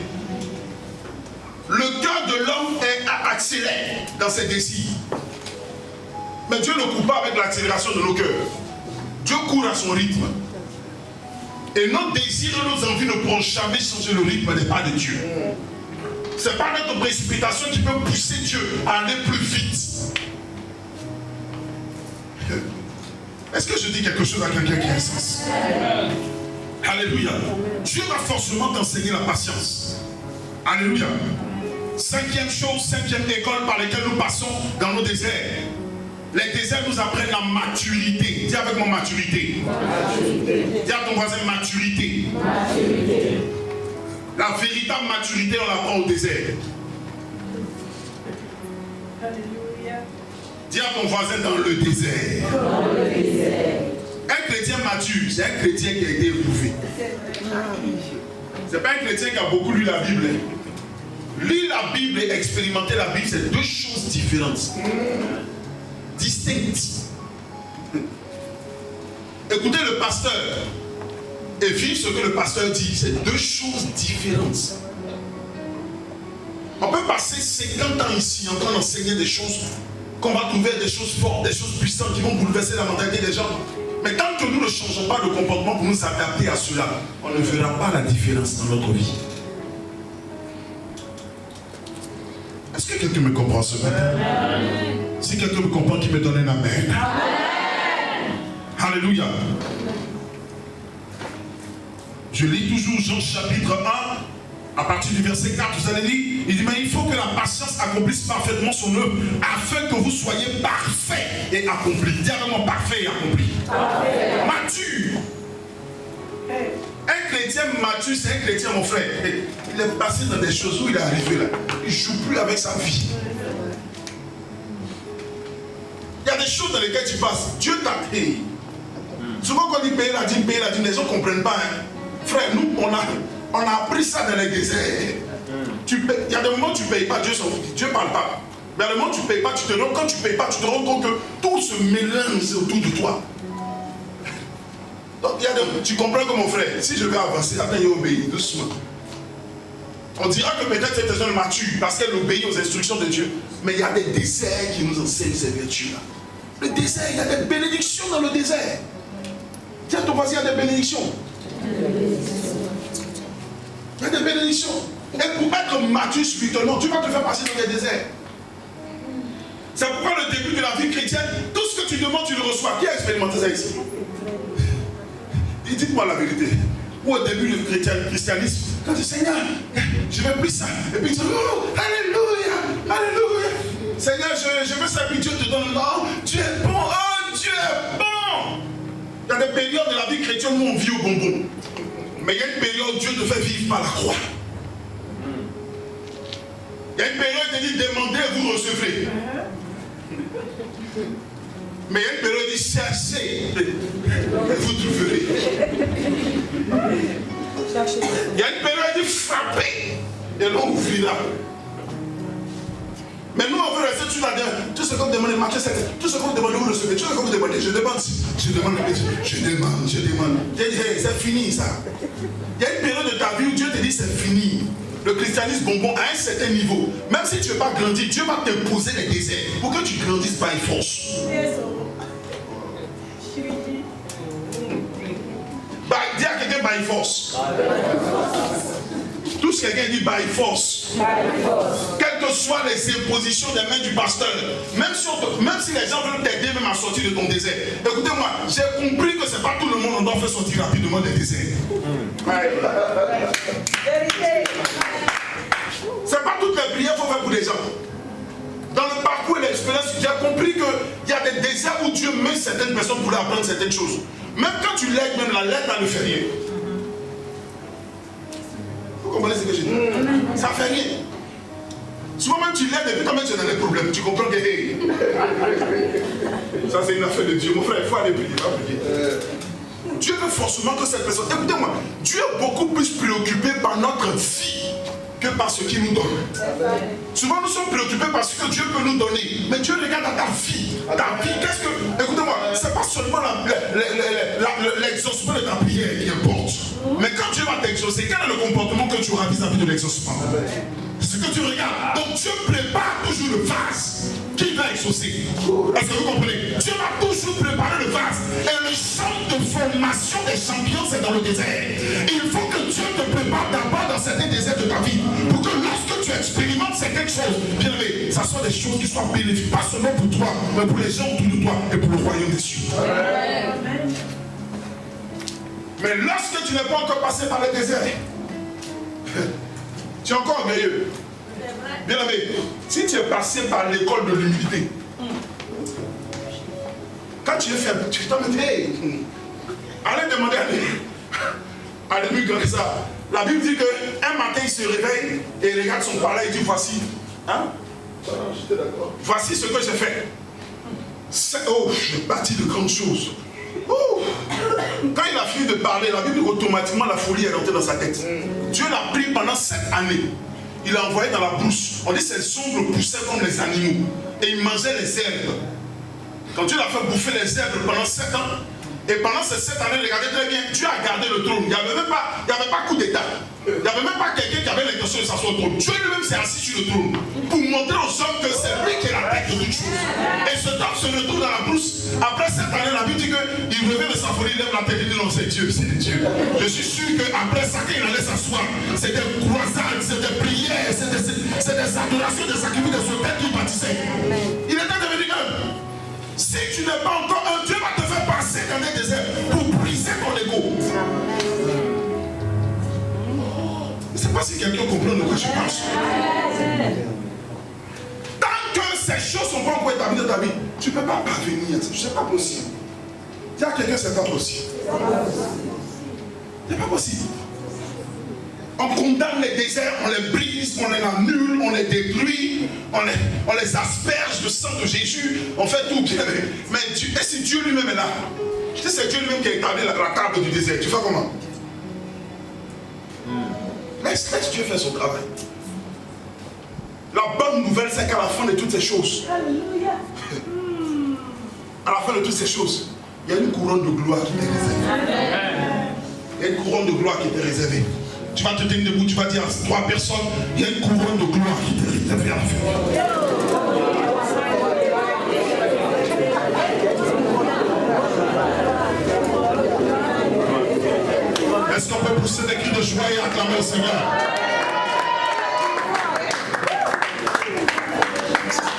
Le cœur de l'homme est accéléré dans ses désirs. Mais Dieu ne court pas avec l'accélération de nos cœurs. Dieu court à son rythme. Et nos désirs et nos envies ne pourront jamais changer le rythme des pas de Dieu. Ce n'est pas notre précipitation qui peut pousser Dieu à aller plus vite. Est-ce que je dis quelque chose à quelqu'un qui a un sens? Alléluia. Dieu va forcément t'enseigner la patience. Alléluia. Cinquième chose, cinquième école par laquelle nous passons dans nos déserts. Les déserts nous apprennent la maturité. Dis avec moi maturité. Dis à ton voisin maturité. La véritable maturité, on l'apprend au désert. Alléluia. Dis à ton voisin dans le désert. Un chrétien mature, c'est un chrétien qui a été éprouvé. C'est pas un chrétien qui a beaucoup lu la Bible. Lire la Bible et expérimenter la Bible, c'est deux choses différentes. Distinctes. Écoutez le pasteur et vivre ce que le pasteur dit, c'est deux choses différentes. On peut passer 50 ans ici en train d'enseigner des choses qu'on va trouver des choses fortes, des choses puissantes qui vont bouleverser la mentalité des gens. Mais tant que nous ne changeons pas de comportement pour nous adapter à cela, on ne verra pas la différence dans notre vie. Est-ce que quelqu'un me comprend ce matin? Si quelqu'un me comprend, qu'il me donne un amen. Alléluia. Je lis toujours Jean chapitre 1, à partir du verset 4, vous allez lire, il dit, mais il faut que la patience accomplisse parfaitement son œuvre, afin que vous soyez parfaits et accomplis. Diablement parfait et accompli. Mature. Un chrétien mature, c'est un chrétien, mon frère. Il est passé dans des choses où il est arrivé là. Il ne joue plus avec sa vie. Il y a des choses dans lesquelles tu passes. Dieu t'a payé. Souvent quand on dit payer la dîme, les gens ne comprennent pas. Hein. Frère, nous, on a appris ça dans les déserts. Il y a des moments où tu ne payes pas, Dieu s'en fout. Dieu ne parle pas. Mais à un moment où tu ne payes pas, quand tu ne payes pas, tu te rends compte que tout se mélange autour de toi. Donc, tu comprends que mon frère, si je vais avancer, attends, il obéit doucement. On dira que peut-être cette personne est mature parce qu'elle obéit aux instructions de Dieu. Mais il y a des déserts qui nous enseignent ces vertus-là. Le désert, il y a des bénédictions dans le désert. Tiens, ton voisin, il y a des bénédictions. Il y a des bénédictions. Et pour être mature spirituellement, tu vas te faire passer dans des déserts. C'est pourquoi le début de la vie chrétienne, tout ce que tu demandes, tu le reçois. Qui a expérimenté ça ici? Dites-moi la vérité. Ou au début du christianisme, quand tu dis Seigneur, je veux plus ça. Et puis tu dis, oh, alléluia, alléluia. Seigneur, je veux ça. Et puis Dieu te donne, oh, Dieu est bon, oh, Dieu est bon. Il y a des périodes de la vie chrétienne où on vit au bonbon. Mais il y a une période où Dieu te fait vivre par la croix. Il y a une période où il te dit demandez et vous recevrez. Mais il y a une période où il dit cherchez et vous trouverez. Il y a une période où il dit frappez et l'on ouvrira. Mais nous on veut rester sur la dernière. Tout ce qu'on demande, Matthieu 7, tout ce qu'on demande, vous recevez. Tout ce que vous demandez, je demande. C'est fini ça. Il y a une période de ta vie où Dieu te dit c'est fini. Le christianisme bonbon à un certain niveau. Même si tu ne veux pas grandir, Dieu va te poser les déserts pour que tu grandisses par force. Dis à quelqu'un by force. Tout ce que quelqu'un dit by force. Quelles que soient les impositions des mains du pasteur, même si les gens veulent t'aider même à sortir de ton désert. Écoutez-moi, j'ai compris que ce n'est pas tout le monde on doit faire sortir rapidement des déserts. C'est pas toutes les prières qu'il faut faire pour les gens. Dans le parcours et l'expérience, j'ai compris qu'il y a des déserts où Dieu met certaines personnes pour apprendre certaines choses. Même quand tu lègues, même la lettre, elle ne fait rien. Vous comprenez ce que je dis? Ça ne fait rien. Souvent même tu lègues et puis quand même tu as des problèmes. Tu comprends que hey, ça c'est une affaire de Dieu. Mon frère, il faut aller prier. Dieu veut forcément que cette personne... Écoutez-moi, Dieu est beaucoup plus préoccupé par notre vie que par ce qu'il nous donne. Souvent nous sommes préoccupés par ce que Dieu peut nous donner. Mais Dieu regarde à ta vie. Ta vie, qu'est-ce que... Écoutez-moi, c'est pas seulement l'exaucement de ta prière qui importe. Mais quand Dieu va t'exaucer, quel est le comportement que tu auras vis-à-vis de l'exaucement? C'est ce que tu regardes. Donc Dieu prépare toujours le vase qui va exaucer. Est-ce que vous comprenez? Dieu va toujours préparer le vase. Et le champ de formation des champions, c'est dans le désert. Il faut que Dieu te prépare d'abord dans certains déserts de ta vie. Pour que lorsque tu expérimentes certaines choses, bien aimé, ça soit des choses qui soient bénéfiques, pas seulement pour toi, mais pour les gens autour de toi et pour le royaume des cieux. Amen. Mais lorsque tu n'es pas encore passé par le désert, tu es encore orgueilleux. Bien aimé, si tu es passé par l'école de l'humilité, quand tu es faible, tu t'en mets, hey, allez demander à l'ennemi comme ça. La Bible dit qu'un matin il se réveille et il regarde son parler et dit voici, hein? Voici ce que j'ai fait. Oh, j'ai bâti de grandes choses. Oh. Quand il a fini de parler, la Bible dit automatiquement la folie est rentrée dans sa tête. Dieu l'a pris pendant 7 années. Il l'a envoyé dans la brousse. On dit que ses ongles poussaient comme les animaux. Et il mangeait les herbes. Quand Dieu l'a fait bouffer les herbes pendant 7 ans, et pendant ces 7 années, regardez très bien, Dieu a gardé le trône. Il n'y avait pas coup d'état. Il n'y avait même pas quelqu'un qui avait l'intention de s'asseoir au trône. Dieu lui-même s'est assis sur le trône pour montrer aux hommes que c'est lui qui est la tête de toutes choses. Et cet homme se retrouve dans la brousse. Après 7 années, la Bible dit qu'il revient de s'affoler, il lève la tête et dit non, c'est Dieu, c'est Dieu. Je suis sûr qu'après ça, quand il allait s'asseoir, c'est des croisades, c'est des prières, c'est des adorations, des sacrifices de son tête qui bâtissait. Il était devenu un. Si tu n'es pas encore un, Dieu va te faire passer dans des déserts pour briser ton ego. Je ne sais pas si quelqu'un comprend de quoi je parle. Tant que ces choses sont pas encore établies dans ta vie, tu ne peux pas parvenir. Ce n'est pas possible. Il y a quelqu'un, c'est pas possible. Ce n'est pas possible. On condamne les déserts, on les brise, on les annule, on les détruit, on les asperge de sang de Jésus, on fait tout bien. Mais Dieu, et si Dieu lui-même est là, tu sais, c'est Dieu lui-même qui a établi la table du désert, tu fais comment? Laisse Dieu faire son travail. La bonne nouvelle, c'est qu'à la fin de toutes ces choses, à la fin de toutes ces choses, il y a une couronne de gloire qui t'est réservée. Il y a une couronne de gloire qui t'est réservée. Tu vas te tenir debout, tu vas dire à 3 personnes, il y a une couronne de gloire qui t'est réservée à la fin. Est-ce qu'on peut pousser des cris de joie et acclamer au Seigneur?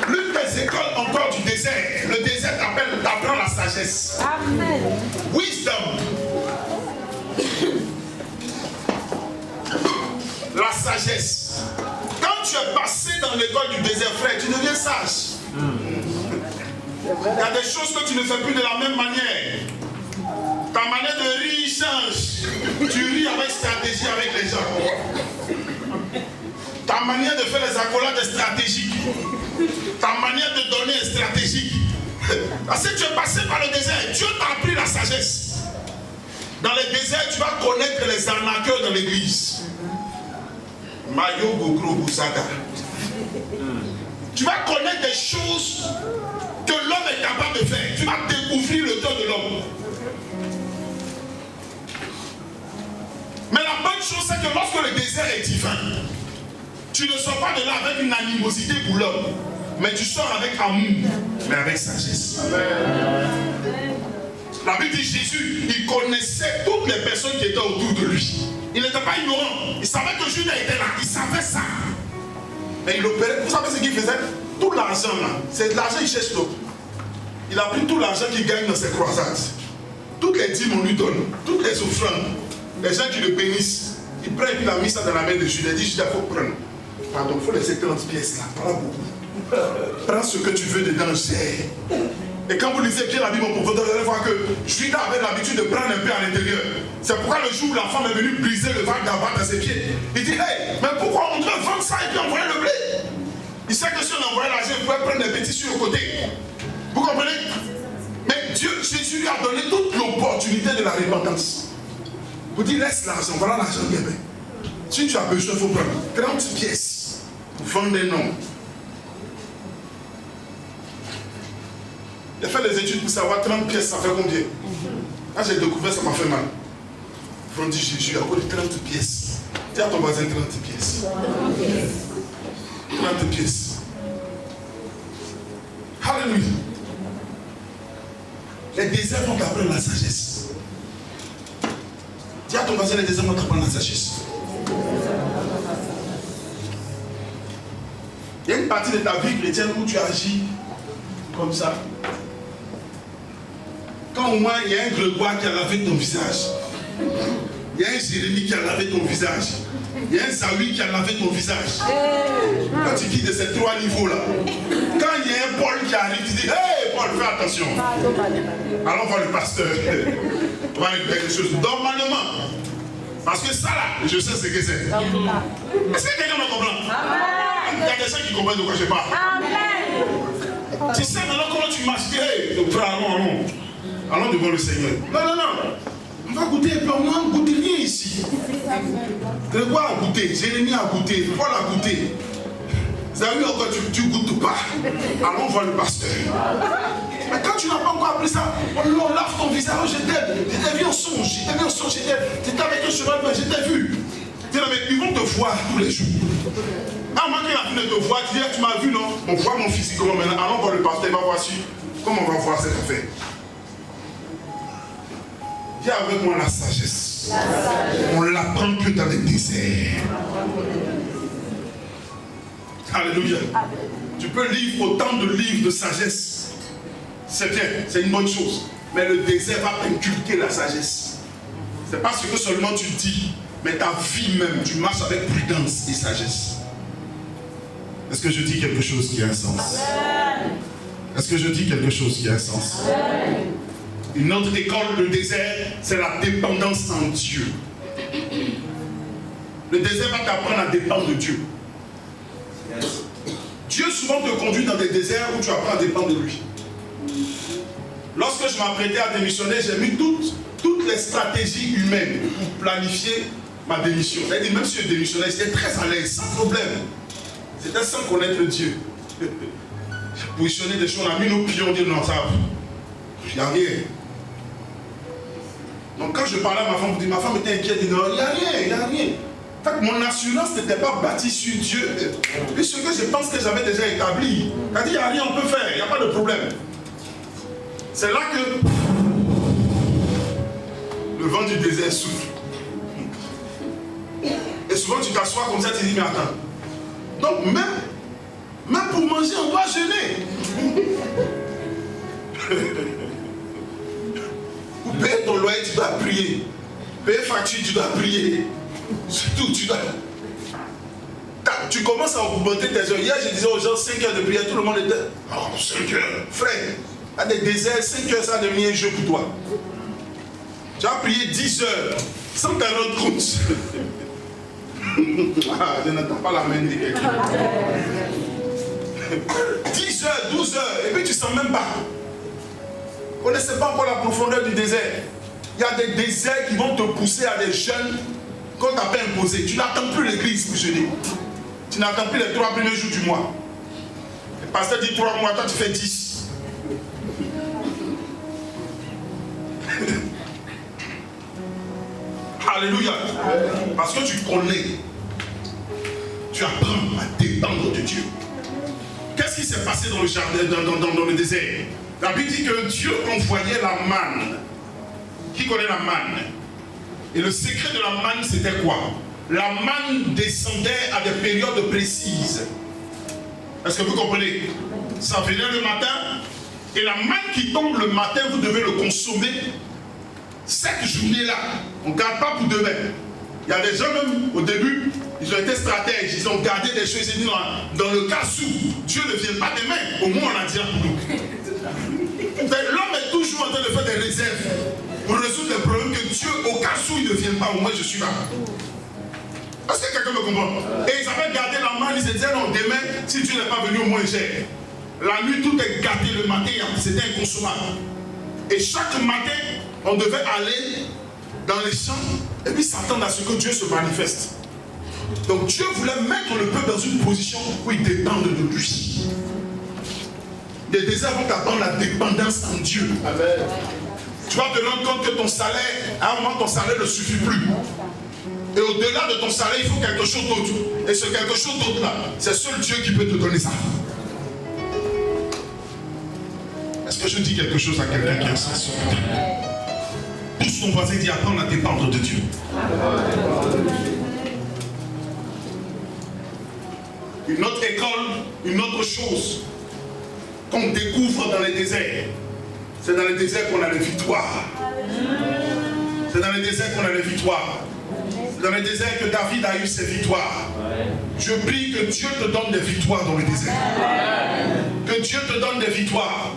L'une des écoles encore du désert, le désert t'apprend la sagesse. Amen. Wisdom. La sagesse. Quand tu es passé dans l'école du désert, frère, tu deviens sage. Il y a des choses que tu ne fais plus de la même manière. Ta manière de rire change. Tu ris avec stratégie avec les gens. Ta manière de faire les accolades est stratégique. Ta manière de donner est stratégique. Parce que tu es passé par le désert, Dieu t'a appris la sagesse. Dans le désert, tu vas connaître les arnaqueurs dans l'église. Mayo Gogro Boussada. Tu vas connaître des choses que l'homme est capable de faire. Tu vas découvrir le cœur de l'homme. Mais la bonne chose, c'est que lorsque le désert est divin, tu ne sors pas de là avec une animosité pour l'homme, mais tu sors avec amour, mais avec sagesse. La Bible dit Jésus, il connaissait toutes les personnes qui étaient autour de lui. Il n'était pas ignorant. Il savait que Judas était là. Il savait ça. Mais il opérait. Vous savez ce qu'il faisait? Tout l'argent là, c'est de l'argent qu'il cherche tout. Il a pris tout l'argent qu'il gagne dans ses croisades. Toutes les dîmes on lui donne. Toutes les offrandes. Les gens qui le bénissent. Il prend et puis il a mis ça dans la main de Judas. Il dit Judas, il faut prendre. Pardon, il faut laisser 30 pièces là. Pas beaucoup. Prends ce que tu veux dedans, j'ai. Et quand vous lisez bien la Bible, vous allez voir que Judas avait l'habitude de prendre un peu à l'intérieur. C'est pourquoi le jour où la femme est venue briser le vague d'avant à ses pieds, il dit hey, mais pourquoi on doit vendre ça et puis envoyer le blé? Il sait que si on envoyait l'argent, il pouvait prendre des petits sur le côté. Vous comprenez? Mais Dieu, Jésus lui a donné toute l'opportunité de la repentance. Vous dites laisse l'argent, voilà l'argent bien. Si tu as besoin, il faut prendre 30 pièces pour vendre des noms. J'ai fait des études pour savoir 30 pièces, ça fait combien? Quand j'ai découvert, ça m'a fait mal. Ils m'ont dit Jésus, à cause de 30 pièces. Dis à ton voisin 30 pièces. 30 pièces. Alléluia. Les déserts vont t'apprendre la sagesse. Dis à ton voisin, les déserts vont t'apprendre la sagesse. Il y a une partie de ta vie chrétienne où tu agis comme ça. Quand au moins il y a un Grégoire qui a lavé ton visage, il y a un Jérémie qui a lavé ton visage, il y a un Zawi qui a lavé ton visage. Quand tu quittes de ces 3 niveaux-là, quand il y a un Paul qui arrive, tu dis hey Paul, fais attention. Allons voir le pasteur. On va récupérer des choses normalement. Parce que ça là, je sais ce que c'est. Est-ce que quelqu'un me comprend? Il y a des gens qui comprennent de quoi je parle. Amen. Tu sais maintenant comment tu marches, hey, frère, allons devant le Seigneur. Non. On va goûter, et puis on ne goûte rien ici. Grégoire a goûté, Jérémie a goûté, Paul a goûté. Zawi encore, tu ne goûtes pas. Allons voir le pasteur. Mais quand tu n'as pas encore appris ça, on lave ton visage, je t'ai vu en songe, j'étais avec un cheval, mais je t'ai vu. Ils vont te voir tous les jours. À moins que la fille ne te voit, tu dis, tu m'as vu, non? On voit mon physiquement maintenant. Allons voir le pasteur, il va voir si. Comment on va voir cette affaire? Viens avec moi la sagesse. On ne l'apprend que dans les déserts. Alléluia. Tu peux lire autant de livres de sagesse. C'est bien, c'est une bonne chose. Mais le désert va t'inculquer la sagesse. C'est pas ce que seulement tu dis, mais ta vie même, tu marches avec prudence et sagesse. Est-ce que je dis quelque chose qui a un sens? Est-ce que je dis quelque chose qui a un sens? Une autre école, le désert, c'est la dépendance en Dieu. Le désert va t'apprendre à dépendre de Dieu. Dieu souvent te conduit dans des déserts où tu apprends à dépendre de lui. Lorsque je m'apprêtais à démissionner, j'ai mis toutes les stratégies humaines pour planifier ma démission. C'est-à-dire, même si je démissionnais, j'étais très à l'aise, sans problème. C'était sans connaître Dieu. J'ai positionné des choses, on a mis nos pieds, on dit non, ça, il n'y a rien. Donc quand je parlais à ma femme, ma femme était inquiète, elle dit non, il n'y a rien, il n'y a rien. En fait, mon assurance n'était pas bâtie sur Dieu. Puisque je pense que j'avais déjà établi. Elle dit, il n'y a rien, on peut faire, il n'y a pas de problème. C'est là que le vent du désert souffle. Et souvent tu t'assois comme ça, tu dis, mais attends. Donc même pour manger, on doit jeûner. Pour payer ton loyer, tu dois prier. Payer facture, tu dois prier. Surtout, tu dois. Tu commences à augmenter tes heures. Hier, je disais aux gens 5 heures de prière, tout le monde était. Oh, 5 heures. Frère, à des déserts, 5 heures, ça devient un jeu pour toi. Tu as prié 10 heures sans t'en rendre compte. Ah, je n'entends pas la main de quelqu'un. 10 heures, 12 heures, et puis tu ne sens même pas. Vous ne connaissez pas encore la profondeur du désert. Il y a des déserts qui vont te pousser à des jeûnes qu'on t'a pas imposé. Tu n'attends plus l'église pour jeûner. Tu n'attends plus les 3 premiers jours du mois. Le pasteur dit 3 mois, toi tu fais 10. Alléluia. Parce que tu connais. Tu apprends à dépendre de Dieu. Qu'est-ce qui s'est passé dans le jardin, dans le désert? La Bible dit que Dieu envoyait la manne. Qui connaît la manne? Et le secret de la manne, c'était quoi? La manne descendait à des périodes précises. Est-ce que vous comprenez? Ça venait le matin, et la manne qui tombe le matin, vous devez le consommer cette journée-là. On ne garde pas pour demain. Il y a des gens même, au début, ils ont été stratèges, ils ont gardé des choses, ils ont dit, dans le cas où Dieu ne vient pas demain, au moins on a dit pour nous. L'homme est toujours en train de faire des réserves pour résoudre les problèmes que Dieu, au cas où il ne vient pas, au moins je suis là. Est-ce que quelqu'un me comprend? Et ils avaient gardé la main, ils se disaient, non, demain, si Dieu n'est pas venu, au moins j'ai. La nuit, tout est gâté, le matin, c'était inconsommable. Et chaque matin, on devait aller dans les champs et puis s'attendre à ce que Dieu se manifeste. Donc Dieu voulait mettre le peuple dans une position où il dépend de lui. Les déserts vont t'apprendre la dépendance en Dieu. Amen. Tu vas te rendre compte que ton salaire, à un moment, ton salaire ne suffit plus. Et au-delà de ton salaire, il faut quelque chose d'autre. Et ce quelque chose d'autre-là, c'est seul Dieu qui peut te donner ça. Est-ce que je dis quelque chose à quelqu'un qui a un sens? Pousse ton voisin et dis, apprends à dépendre de Dieu. Une autre école, une autre chose qu'on découvre dans les déserts, c'est dans les déserts qu'on a les victoires. C'est dans les déserts qu'on a les victoires. C'est dans les déserts que David a eu ses victoires. Je prie que Dieu te donne des victoires dans le désert. Que Dieu te donne des victoires.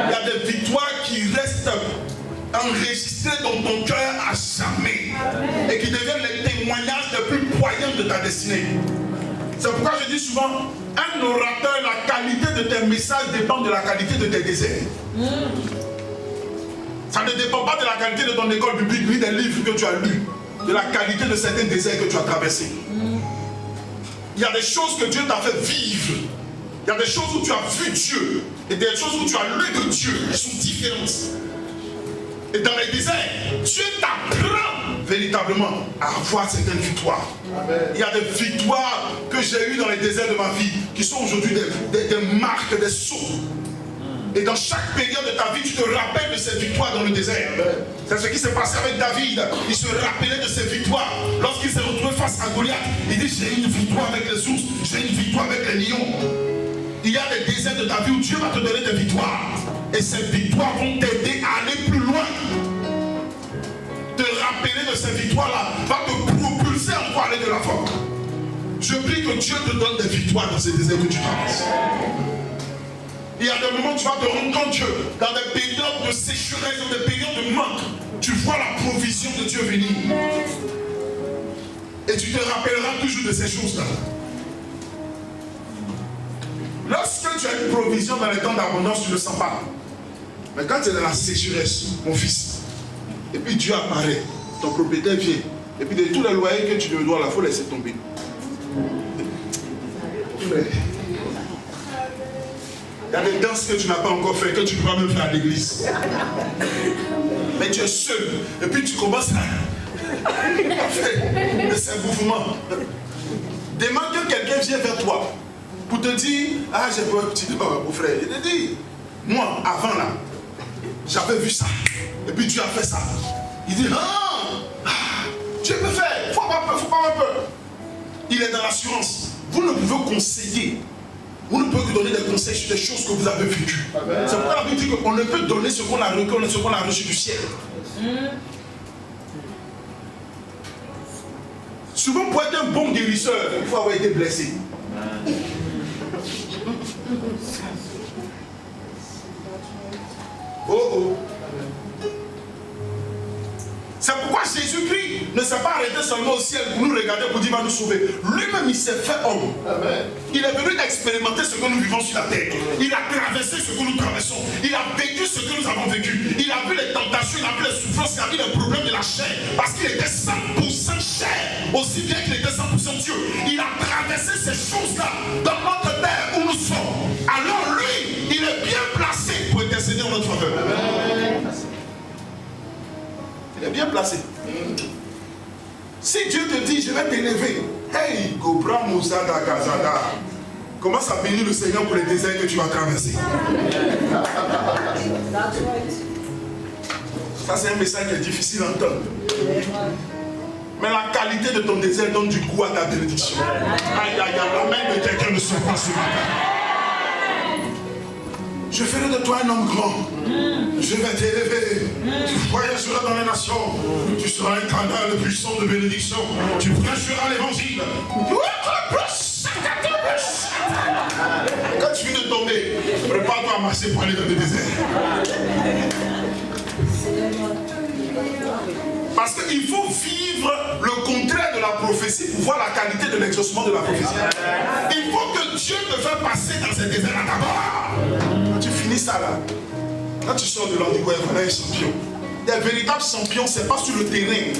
Il y a des victoires qui restent enregistrées dans ton cœur à jamais. Et qui deviennent les témoignages les plus poignants de ta destinée. C'est pourquoi je dis souvent, un orateur, la qualité de tes messages dépend de la qualité de tes déserts. Ça ne dépend pas de la qualité de ton école biblique, ni des livres que tu as lus, de la qualité de certains déserts que tu as traversés. Il y a des choses que Dieu t'a fait vivre. Il y a des choses où tu as vu Dieu et des choses où tu as lu de Dieu. Elles sont différentes. Et dans les déserts, Dieu t'apprend véritablement à avoir certaines victoires. Amen. Il y a des victoires que j'ai eues dans les déserts de ma vie qui sont aujourd'hui des marques, des sceaux. Et dans chaque période de ta vie, tu te rappelles de ces victoires dans le désert. C'est ce qui s'est passé avec David. Il se rappelait de ses victoires. Lorsqu'il s'est retrouvé face à Goliath, il dit, j'ai une victoire avec les ours, j'ai une victoire avec les lions. Il y a des déserts de ta vie où Dieu va te donner des victoires. Et ces victoires vont t'aider à aller plus loin. Te rappeler de ces victoires-là va te propulser encore à aller de l'avant. Je prie que Dieu te donne des victoires dans ces déserts que tu traverses. Il y a des moments où tu vas te rendre compte que dans des périodes de sécheresse, dans des périodes de manque, tu vois la provision de Dieu venir. Et tu te rappelleras toujours de ces choses-là. Lorsque tu as une provision dans les temps d'abondance, tu ne le sens pas. Mais quand tu es dans la sécheresse, mon fils, et puis Dieu apparaît, ton propriétaire vient, et puis de tous les loyers que tu lui dois, il faut laisser tomber. Frère, il y a des danses que tu n'as pas encore fait, que tu ne peux pas même faire à l'église. Mais tu es seul. Et puis tu commences à faire de ces mouvements. Demande que quelqu'un vienne vers toi pour te dire, ah j'ai pas un petit mon frère. Il te dit, moi avant là, j'avais vu ça. Et puis tu as fait ça. Il dit, Dieu peut faire. Faut pas avoir peur. Il est dans l'assurance. Vous ne pouvez conseiller. Vous ne pouvez que donner des conseils sur des choses que vous avez vécues. C'est pourquoi la Bible dit qu'on ne peut donner ce qu'on a reçu du ciel. Souvent, pour être un bon guérisseur, il faut avoir été blessé. C'est pourquoi Jésus-Christ ne s'est pas arrêté seulement au ciel pour nous regarder, pour dire qu'il va nous sauver. Lui-même, il s'est fait homme. Amen. Il est venu expérimenter ce que nous vivons sur la terre. Il a traversé ce que nous traversons. Il a vécu ce que nous avons vécu. Il a vu les tentations, il a vu les souffrances, il a vu les problèmes de la chair. Parce qu'il était 100% chair, aussi bien qu'il était 100% Dieu. Il a traversé ces choses-là dans notre terre où nous sommes. Alors lui, il est bien placé pour intercéder en notre faveur. Amen. Il est bien placé. Si Dieu te dit, je vais t'élever, hey, Gobra Moussada Kazada, commence à bénir le Seigneur pour les déserts que tu vas traverser. Ça, c'est un message qui est difficile à entendre. Mais la qualité de ton désert donne du goût à ta bénédiction. Aïe, aïe, aïe, la main de quelqu'un ne se passe ce matin. Je ferai de toi un homme grand. Je vais t'élever. Tu voyageras dans les nations. Tu seras un canal puissant de bénédiction. Tu prêcheras l'évangile. Quand tu viens de tomber, prépare-toi à marcher pour aller dans le désert. Parce qu'il faut vivre le contraire de la prophétie pour voir la qualité de l'exaucement de la prophétie. Il faut que Dieu te fasse passer dans ce désert-là d'abord. Quand tu finis ça là, quand tu sors de là, on dit, ouais, voilà un champion. Des véritables champions, ce n'est pas sur le terrain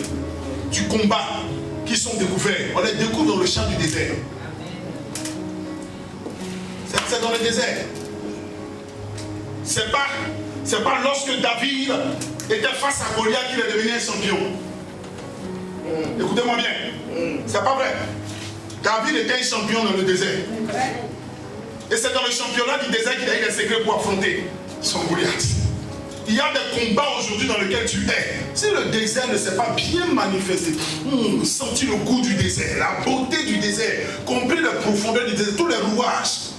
du combat qu'ils sont découverts. On les découvre dans le champ du désert. C'est dans le désert. C'est pas lorsque David était face à Goliath qu'il est devenu un champion. Écoutez-moi bien. C'est pas vrai. David était un champion dans le désert. Et c'est dans le championnat du désert qu'il a eu les secrets pour affronter son Goliath. Il y a des combats aujourd'hui dans lesquels tu es. Si le désert ne s'est pas bien manifesté, senti le goût du désert, la beauté du désert, compris la profondeur du désert, tous les rouages,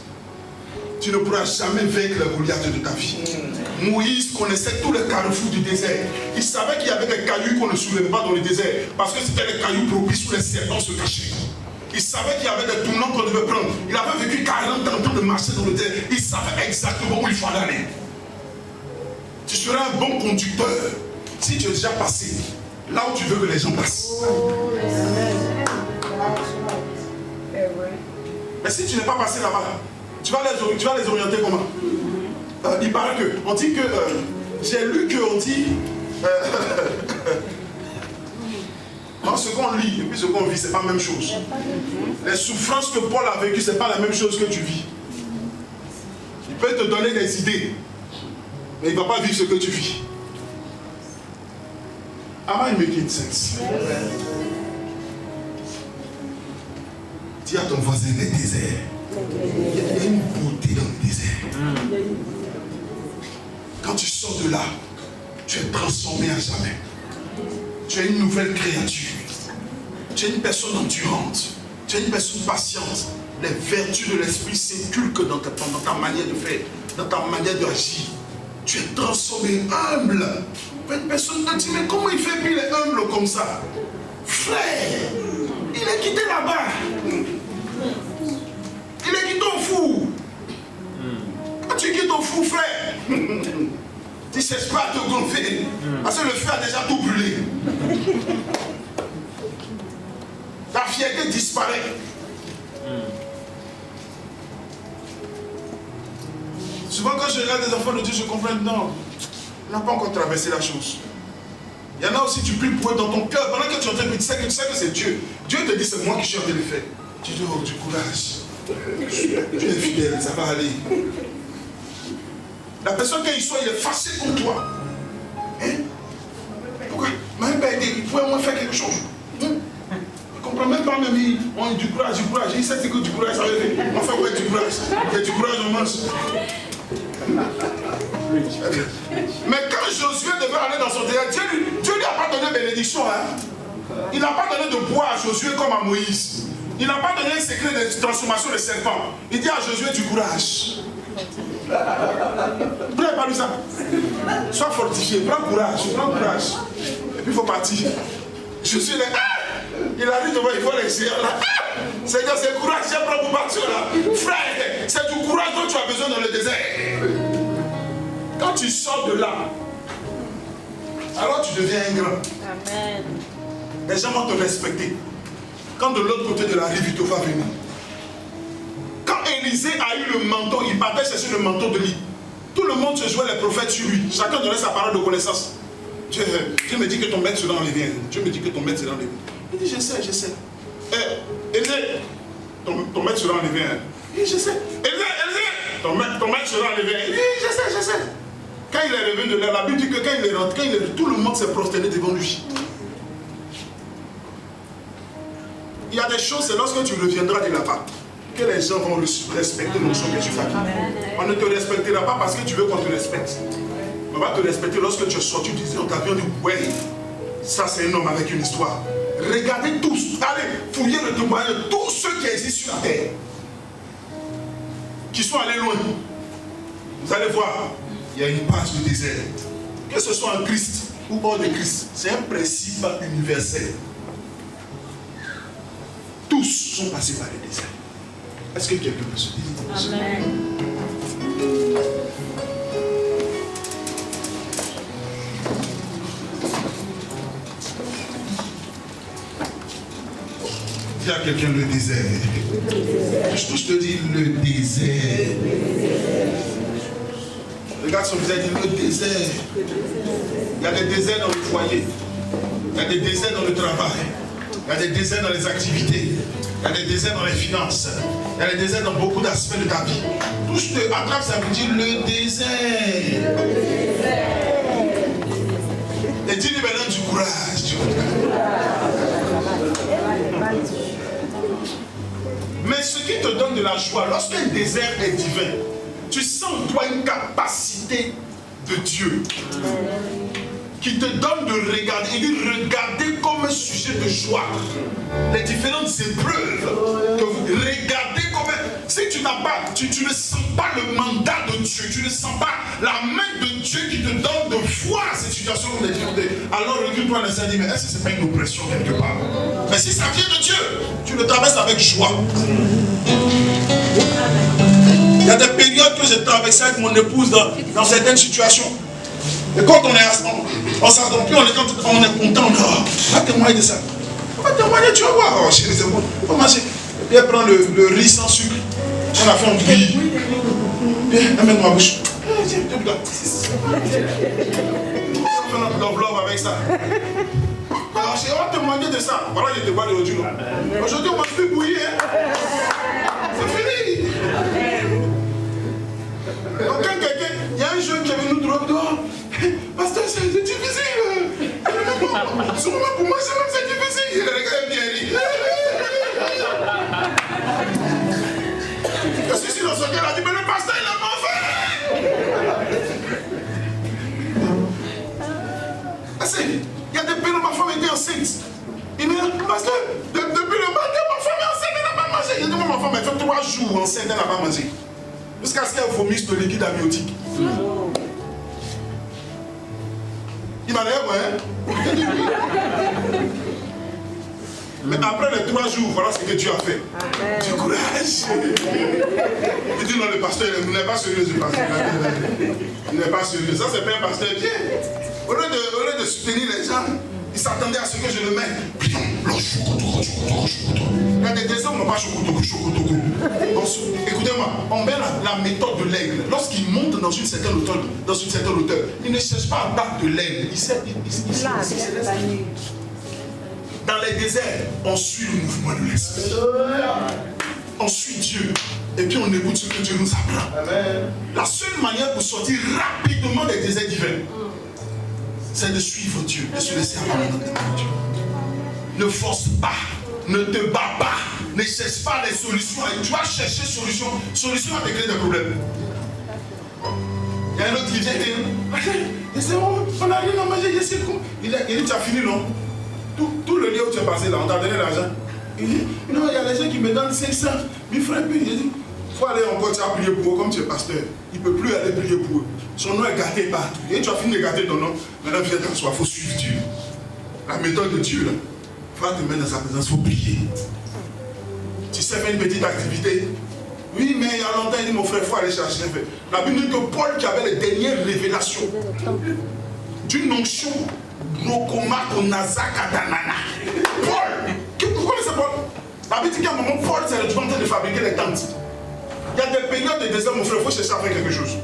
tu ne pourras jamais vaincre le Goliath de ta vie. Moïse connaissait tous les carrefours du désert. Il savait qu'il y avait des cailloux qu'on ne soulevait pas dans le désert, parce que c'était les cailloux propices où les serpents se cachaient. Il savait qu'il y avait des tournants qu'on devait prendre. Il avait vécu 40 ans de marcher dans le désert. Il savait exactement où il fallait aller. Tu seras un bon conducteur si tu es déjà passé là où tu veux que les gens passent. Mais si tu n'es pas passé là-bas, tu vas les orienter comment? Il paraît que, on dit que, j'ai lu qu'on dit, dans ce qu'on lit et puis ce qu'on vit, c'est pas la même chose. Les souffrances que Paul a vécues, c'est pas la même chose que tu vis. Il peut te donner des idées, mais il ne va pas vivre ce que tu vis. Am I making sense? Dis à ton voisin, les déserts. Il y a une beauté dans le désert. Quand tu sors de là, tu es transformé à jamais. Tu es une nouvelle créature. Tu es une personne endurante. Tu es une personne patiente. Les vertus de l'esprit s'inculquent dans ta manière de faire, dans ta manière d'agir. Tu es transformé, humble. Une personne te dit, mais comment il fait, puis il est humble comme ça? Frère, il est quitté là-bas. Il est quitté au fou. Quand tu quittes au fou, frère, tu ne cherches pas à te gonfler. Parce que le feu a déjà tout brûlé. Ta fierté disparaît. Souvent quand je regarde des enfants de Dieu, je comprends, non, on n'a pas encore traversé la chose. Il y en a aussi, tu pries pour eux dans ton cœur. Pendant que tu entends, tu sais que c'est Dieu. Dieu te dit, c'est moi qui suis en train de le faire. Tu dis, oh, du courage. Tu es fidèle, ça va aller. La personne qu'il soit, il est fâché contre toi. Hein? Pourquoi? Même pas aidé, il pourrait au moins faire quelque chose. Hein? Il ne comprend même pas, même on du courage. Il sait que du courage, ça veut dire. On fait quoi du courage? Il y a du courage, on mange. Mais quand Josué devait aller dans son désert, Dieu lui a pas donné bénédiction. Hein? Il n'a pas donné de bois à Josué comme à Moïse. Il n'a pas donné un secret de transformation de serpent. Il dit à Josué du courage. Vous n'avez pas lu ça? Sois fortifié, prends courage. Et puis il faut partir. Josué dit, il arrive devant, il faut l'exercer là. Seigneur, c'est courage, j'ai pris pour partir là. Frère, c'est du courage dont tu as besoin dans le désert. Quand tu sors de là, alors tu deviens un grand. Amen. Les gens vont te respecter. Quand de l'autre côté de la rive, il te va venir. Quand Élisée a eu le manteau, il partait chercher le manteau de lui. Tout le monde se jouait les prophètes sur lui. Chacun donnait sa parole de connaissance. Dieu me dit que ton maître sera enlevé. Dieu me dit que ton maître sera enlevé. Il dit, je sais. Élisée, ton maître sera enlevé. Il dit, je sais. Élisée, ton maître sera enlevé. Il dit, je sais. Quand il est revenu de là, la Bible dit que quand il est rentré, tout le monde s'est prosterné devant lui. Il y a des choses, c'est lorsque tu reviendras de là-bas que les gens vont respecter l'onction que tu as. On ne te respectera pas parce que tu veux qu'on te respecte. On va te respecter lorsque tu es sorti, tu disais, on t'a vu, on dit, ouais, ça c'est un homme avec une histoire. Regardez tous, allez, fouillez le témoignage de tous ceux qui existent sur la terre, qui sont allés loin. Vous allez voir, il y a une page de désert. Que ce soit en Christ ou hors de Christ, c'est un principe universel. Tous sont passés par le désert. Est-ce que quelqu'un peut se dire? Amen. Dis à quelqu'un le désert. Je te dis le désert. Regarde son visage, dit le désert. Il y a des déserts dans le foyer. Il y a des déserts dans le travail. Il y a des déserts dans les activités. Il y a des déserts dans les finances. Il y a des déserts dans beaucoup d'aspects de ta vie. Tout ce que attrape, ça veut dire le désert. Et dis-lui maintenant du courage. Mais ce qui te donne de la joie, lorsqu'un désert est divin, tu sens en toi une capacité de Dieu qui te donne de regarder. Il dit regardez comme un sujet de joie les différentes épreuves que vous regardez comme si tu n'as pas, tu ne sens pas le mandat de Dieu, tu ne sens pas la main de Dieu qui te donne de foi à cette situation où tu es difficultés. Alors recule-toi et dis mais est-ce que ce n'est pas une oppression quelque part? Mais si ça vient de Dieu, tu le traverses avec joie. Il y a des périodes que j'ai traversées avec mon épouse dans certaines situations. Et quand on s'attend plus, on est content, on va témoigner de ça. On va témoigner, tu vas voir. Oh, chérie, c'est bon. On va manger. Et puis elle prend le riz sans sucre. On a fait un grille. Viens, amène-moi à bouche. Tiens, là. On fait notre love avec ça. Alors, on va témoigner de ça. Voilà, je te vois aujourd'hui. Aujourd'hui, on ne mange plus bouillir. C'est fini. Donc, quand quelqu'un, il y a un jeune qui est venu nous trouver dehors. Pasteur, c'est difficile. Souvent pour moi, c'est même ça qui faisait. Il regarde bien. Je suis sur le socle, il a dit, mais le pasteur, il a pas fait. Il y a des périodes où ma femme était enceinte. Il me dit, pasteur, depuis le matin, ma femme est enceinte, elle n'a pas mangé. Il dit, ma femme, elle fait 3 jours enceinte, elle n'a pas mangé. Jusqu'à ce qu'elle vomisse le liquide amniotique. Il m'a dit, ouais. Mais après les 3 jours, voilà ce que tu as fait. Amen. Du courage. Il dit, non, le pasteur, il n'est pas sérieux, ce pasteur. Il n'est pas sérieux. Ça, c'est pas un pasteur bien. Au lieu de soutenir les gens, il s'attendait à ce que je le mette. Putain, là, il y a des hommes qui n'ont pas chocotoko. Écoutez-moi, on met la méthode de l'aigle. Lorsqu'il monte dans une certaine hauteur, il ne cherche pas à battre de l'aigle. Il sait. Dans les déserts, on suit le mouvement de l'esprit. On suit Dieu. Et puis on écoute ce que Dieu nous apprend. Amen. La seule manière pour sortir rapidement des déserts divins, c'est de suivre Dieu, de se laisser apprendre dans Dieu. Ne force pas, ne te bats pas, ne cherche pas les solutions. Et tu vas chercher solution à te créer des problèmes. Il y a un autre qui vient et dit, c'est bon, on n'a rien à manger, il dit, tu as fini, non? Tout le lieu où tu es passé là, on t'a donné l'argent. Il dit, non, il y a des gens qui me donnent 500 000 francs. Il dit, il faut aller encore, tu as prié pour eux, comme tu es pasteur. Il ne peut plus aller prier pour eux. Son nom est gâté partout. Et tu as fini de gâter ton nom. Maintenant, viens t'asseoir, il faut suivre Dieu. La méthode de Dieu, là, il faut te mettre dans sa présence, il faut prier. Tu sais faire une petite activité. Oui, mais il y a longtemps, il dit, mon frère, il faut aller chercher. La Bible dit que Paul, qui avait les dernières révélations d'une onction, Paul, vous connaissez Paul? La Bible dit qu'à un moment, Paul s'est retrouvé en train de fabriquer les tentes. Il y a des périodes de désert, mon frère, il faut chercher à faire quelque chose.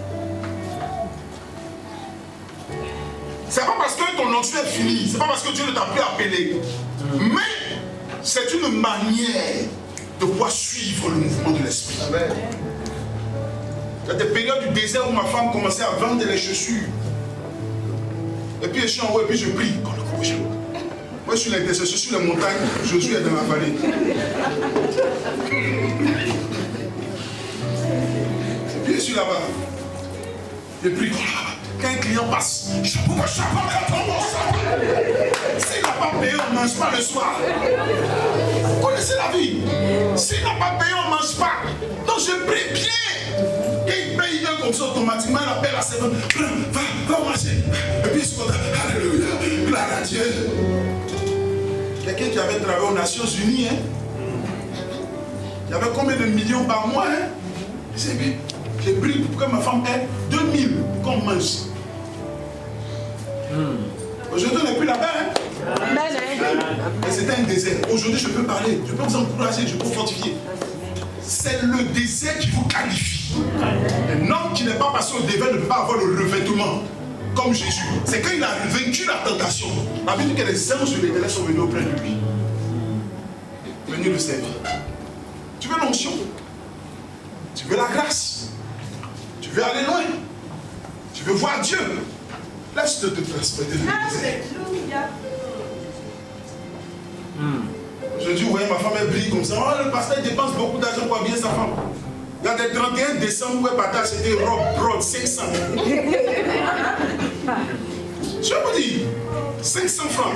C'est pas parce que ton onction est finie, c'est pas parce que Dieu ne t'a plus appelé, mais c'est une manière de pouvoir suivre le mouvement de l'esprit. Il y a des périodes du désert où ma femme commençait à vendre les chaussures. Et puis je suis en haut et puis je prie. Moi je suis l'intercesseur sur les montagnes, Josué est dans la vallée. Et puis je suis là-bas. Je prie. Quand un client passe, s'il n'a pas payé, on ne mange pas le soir. Vous connaissez la vie. S'il n'a pas payé, on ne mange pas. Donc je prie bien. Quand il paye, il comme ça automatiquement, il appelle à ses femmes. Va manger. Et puis il se contente. Alléluia. Gloire à Dieu. Quelqu'un qui avait travaillé aux Nations Unies, hein? Il y avait combien de millions par mois, hein? C'est bien. J'ai pris pour que ma femme ait 2000 qu'on mange. Aujourd'hui, on n'est plus là-bas. Hein? Et c'était un désert. Aujourd'hui, je peux parler, je peux vous encourager, je peux vous fortifier. C'est le désert qui vous qualifie. Un homme qui n'est pas passé au désert ne peut pas avoir le revêtement comme Jésus. C'est quand il a vaincu la tentation. La Bible dit que les anges de l'Éternel sont venus auprès de lui. Venus le servir. Tu veux l'onction? Tu veux la grâce? Tu veux aller loin? Tu veux voir Dieu? Laisse-te te transporter. Aujourd'hui, vous voyez, ma femme elle brille comme ça. Oh, le pasteur dépense beaucoup d'argent pour habiller sa femme. Il y a des 31 décembre où elle partage des robes brodes 500. Je vous dis, 500 francs.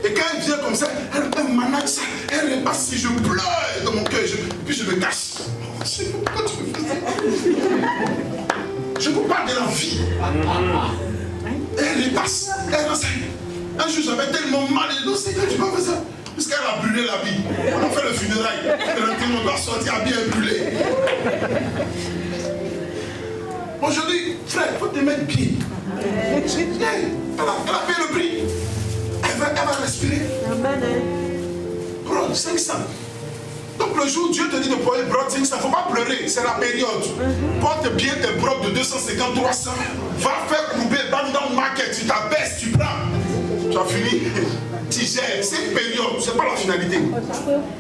Et quand elle vient comme ça, elle manage ça, elle repasse. Si je pleure dans mon cœur, puis je me cache. Je sais pas pourquoi tu me fais ça. Je vous parle de la vie. Elle repasse, elle enseigne. Un jour, j'avais tellement mal, et dit, c'est que tu m'as fait ça. Puisqu'elle a brûlé la vie. On a fait le funérail. On doit sortir à bien brûler. Bon, je dis, frère, il faut te mettre bien. Elle a payé le prix. Elle va respirer. Brode 500. Donc le jour où Dieu te dit de pouvoir brode 500, il ne faut pas pleurer, c'est la période. Porte bien tes brodes de 250, 300. Va faire couper dans le market, tu t'abaisses, tu prends. Tu as fini. Tu gères, c'est une période, ce n'est pas la finalité.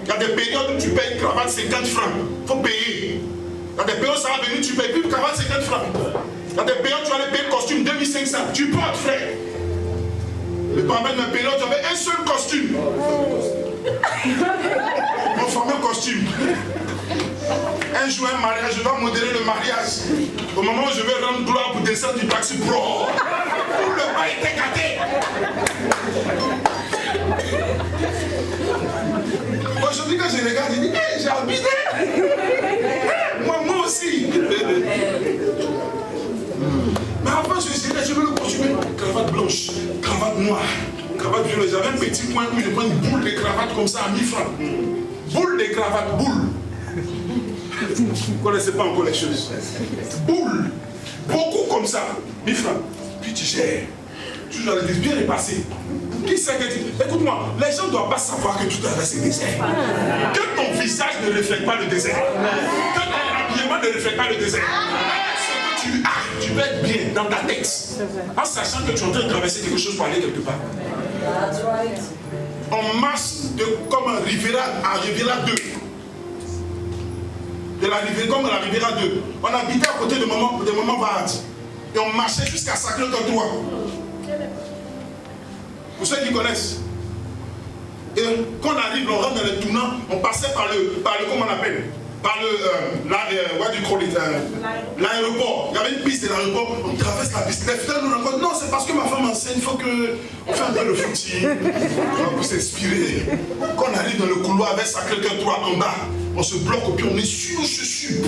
Il y a des périodes où tu payes une cravate 50 francs, il faut payer. Il y a des périodes où ça va venir, tu payes plus une cravate 50 francs. Il y a des périodes où tu vas aller payer le costume 2500, tu portes frère. Le papa de ma période, j'avais un seul costume. Mon fameux costume. Un jour, un mariage, je dois modérer le mariage. Au moment où je vais rendre gloire pour descendre du taxi pro, tout le bas était gâté. Aujourd'hui, quand je regarde, je dis, hey, j'ai habité. Moi aussi. Mais avant, je veux le costumer. Cravate blanche, cravate noire, cravate violet. J'avais un petit point où je prends une boule de cravate comme ça à 1000 francs. Boule de cravate, boule. Vous ne connaissez pas encore les choses. Boule. Beaucoup comme ça. 1000 francs. Puis tu gères. Tu dois le dire bien repassé. Qui sait que tu... Écoute-moi, les gens ne doivent pas savoir que tu traverses le désert. Que ton visage ne reflète pas le désert. Que ton habillement ne reflète pas le désert. Ce que tu as, tu vas être bien dans ta tête. En sachant que tu es en train de traverser quelque chose pour aller quelque part. On marche comme un Riviera à Riviera 2. De la Riviera, comme la Riviera 2. On habitait à côté de Maman Vard. Et on marchait jusqu'à Sacré-Cœur 3. Pour ceux qui connaissent. Et quand on arrive, on rentre dans le tournant, on passait par le comment on appelle, par l'aéroport. Il y avait une piste de l'aéroport, on traverse la piste. Les fidèles nous rencontrent. Non, c'est parce que ma femme enseigne, il faut qu'on fasse un peu le footing. Pour s'inspirer. Quand on arrive dans le couloir avec Sacré-Cœur 3 en bas, on se bloque, puis on est sur le chaussure.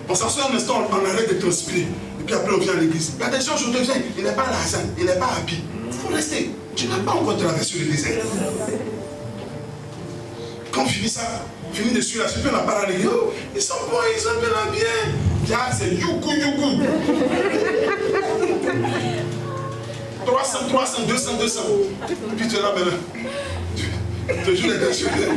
On s'assoit un instant, on arrête de transpirer. Et puis après on vient à l'église. Il y a des gens, je te viens, il n'est pas l'argent, il n'est pas habillé. Il faut rester. Tu n'as pas encore traversé le désert. Quand on finit ça, on finit de suivre la suite, on n'a pas la l'église. Oh, ils sont bons, ils sont bien habillés. Là, c'est youkou. 300, 200. Puis tu es là maintenant. Toujours les deux cheveux.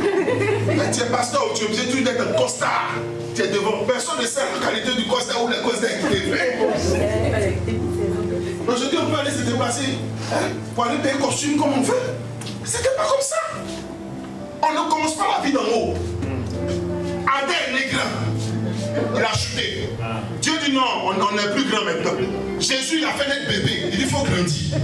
Tu es pasteur ou tu es obligé toujours d'être un costard. Tu es devant. Personne ne sait la qualité du costard ou les costards qui t'est fait. Aujourd'hui, on peut aller se déplacer pour aller payer costume comme on veut. C'était pas comme ça. On ne commence pas la vie d'en haut. Adèle est grand. Il a chuté. Dieu dit non, on n'est plus grand maintenant. Jésus, il a fait naître bébé. Il dit il faut grandir.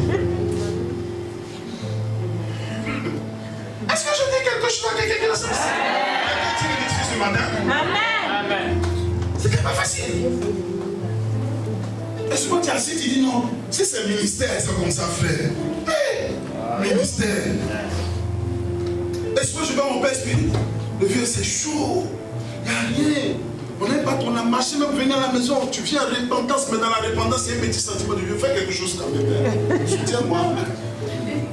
Est-ce que je dis quelque chose à quelqu'un dans ce sens? Quelqu'un tire l'édifice ce matin? Amen. C'était pas facile. Et souvent tu as dit, tu dis non, si c'est ministère, c'est comme ça, frère. Hey, ministère. Et souvent je vais à mon père spirit. Le vieux, c'est chaud. Il n'y a rien. On n'est pas, on a marché, même venir à la maison. Tu viens en repentance, mais dans la repentance, il y a un petit sentiment de Dieu. Fais quelque chose quand même. Soutiens-moi.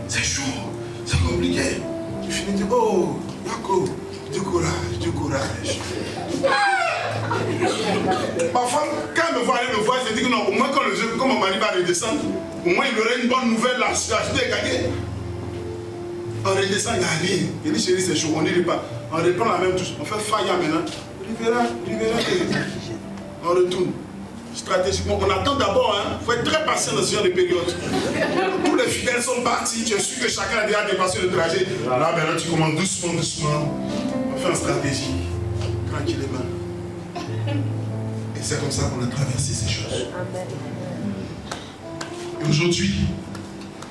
C'est chaud. C'est compliqué. Tu finis de dire, oh, Jacob, du courage. Ma femme, quand elle me voit aller le voir, elle dit que non, au moins quand mon mari va redescendre, au moins il aurait une bonne nouvelle là, je vais gagner. On redescend, il n'y a rien. Il dit, chérie, c'est chaud, on n'y est pas. On reprend la même touche, on fait faillant maintenant. Il verra. On retourne. Stratégiquement, on attend d'abord, il faut être très patient dans ce genre de période. Tous les fidèles sont partis, tu es sûr que chacun a déjà dépassé le trajet. Là, maintenant, tu commences doucement. On fait une stratégie, tranquillement. Et c'est comme ça qu'on a traversé ces choses. Et aujourd'hui,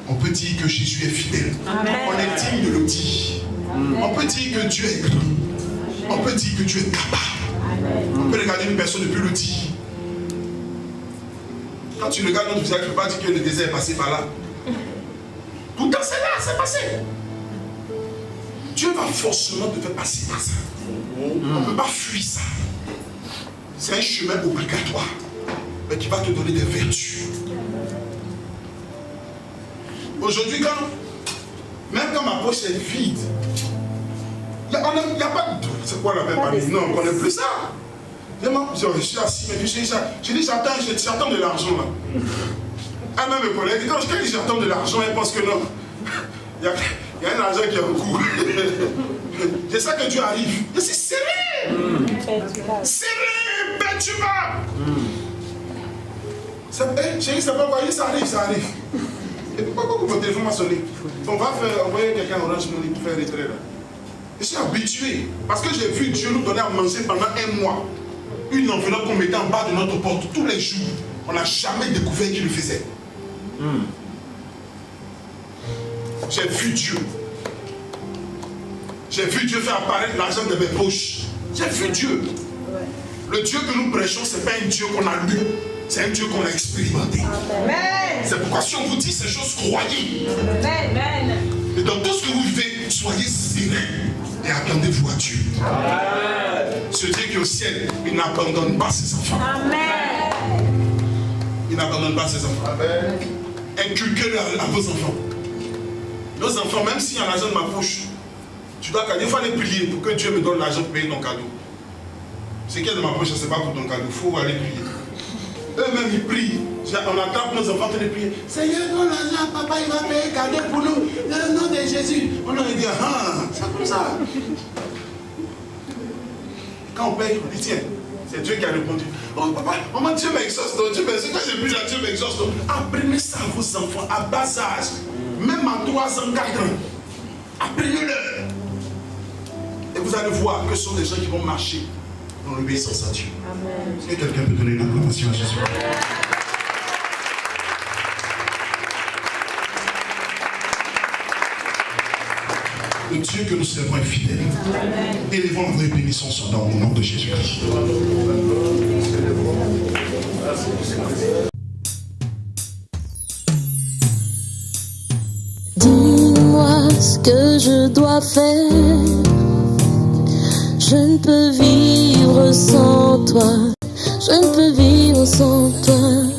on peut dire que Jésus est fidèle. Amen. On est digne de le dire. On peut dire que Dieu est grand. On peut dire que Dieu est capable. Amen. On peut regarder une personne et puis le dire. Quand tu regardes notre visage, tu ne peux pas dire que le désert est passé par là. Pourtant, c'est là, c'est passé. Dieu va forcément te faire passer par ça. On ne peut pas fuir ça. C'est un chemin obligatoire, mais qui va te donner des vertus. Aujourd'hui, même quand ma poche est vide, il n'y a pas de... C'est quoi la même famille? Non, on ne connaît plus ça. Je suis assis, mais je dis j'attends de l'argent là. Un même mes collègues, quand je dis j'attends de l'argent, elle pense que non. Il y a un argent qui est en cours. C'est ça que Dieu arrive. Je suis serré. Serré, ben tu vas. Chérie, c'est pas quoi, ça arrive. Et pourquoi mon téléphone m'a sonné? On va envoyer quelqu'un à Orange Money pour faire les traits là. Je suis habitué, parce que j'ai vu Dieu nous donner à manger pendant un mois. Une enveloppe qu'on mettait en bas de notre porte tous les jours. On n'a jamais découvert qu'il le faisait. J'ai vu Dieu. J'ai vu Dieu faire apparaître l'argent de mes poches. J'ai vu Dieu. Le Dieu que nous prêchons, ce n'est pas un Dieu qu'on a lu. C'est un Dieu qu'on a expérimenté. C'est pourquoi si on vous dit ces choses, croyez. Amen. Et dans tout ce que vous vivez, soyez sereins et attendez-vous à Dieu. Ce Dieu qui est au ciel, il n'abandonne pas ses enfants. Amen. Il n'abandonne pas ses enfants. Inculquez-le à vos enfants. Nos enfants, même s'il y a l'argent de ma poche, tu dois il faut aller prier pour que Dieu me donne l'argent pour payer ton cadeau. Ce qu'il y a de ma poche, ce n'est pas pour ton cadeau. Il faut aller prier. Eux-mêmes, ils prient. On attrape nos enfants de prier. Seigneur, donne l'argent, papa, il va payer un cadeau pour nous. Dans le nom de Jésus. On leur dit, c'est comme ça. Quand on paye, on dit, tiens, c'est Dieu qui a répondu. Oh papa, maman, Dieu m'exauce. Dieu m'exauce. Quand j'ai pris là, Dieu m'exauce. Apprenez ça à vos enfants, à bas âge. Même à 3 ans, 4 ans. Apprenez-le. Et vous allez voir que ce sont des gens qui vont marcher dans l'obéissance à Dieu. Est-ce que quelqu'un peut donner une acclamation à Jésus? Le Dieu que nous servons est fidèle. Élevons la vraie bénédiction dans le nom de Jésus-Christ. Dis-moi ce que je dois faire. Je ne peux vivre sans toi. Je ne peux vivre sans toi.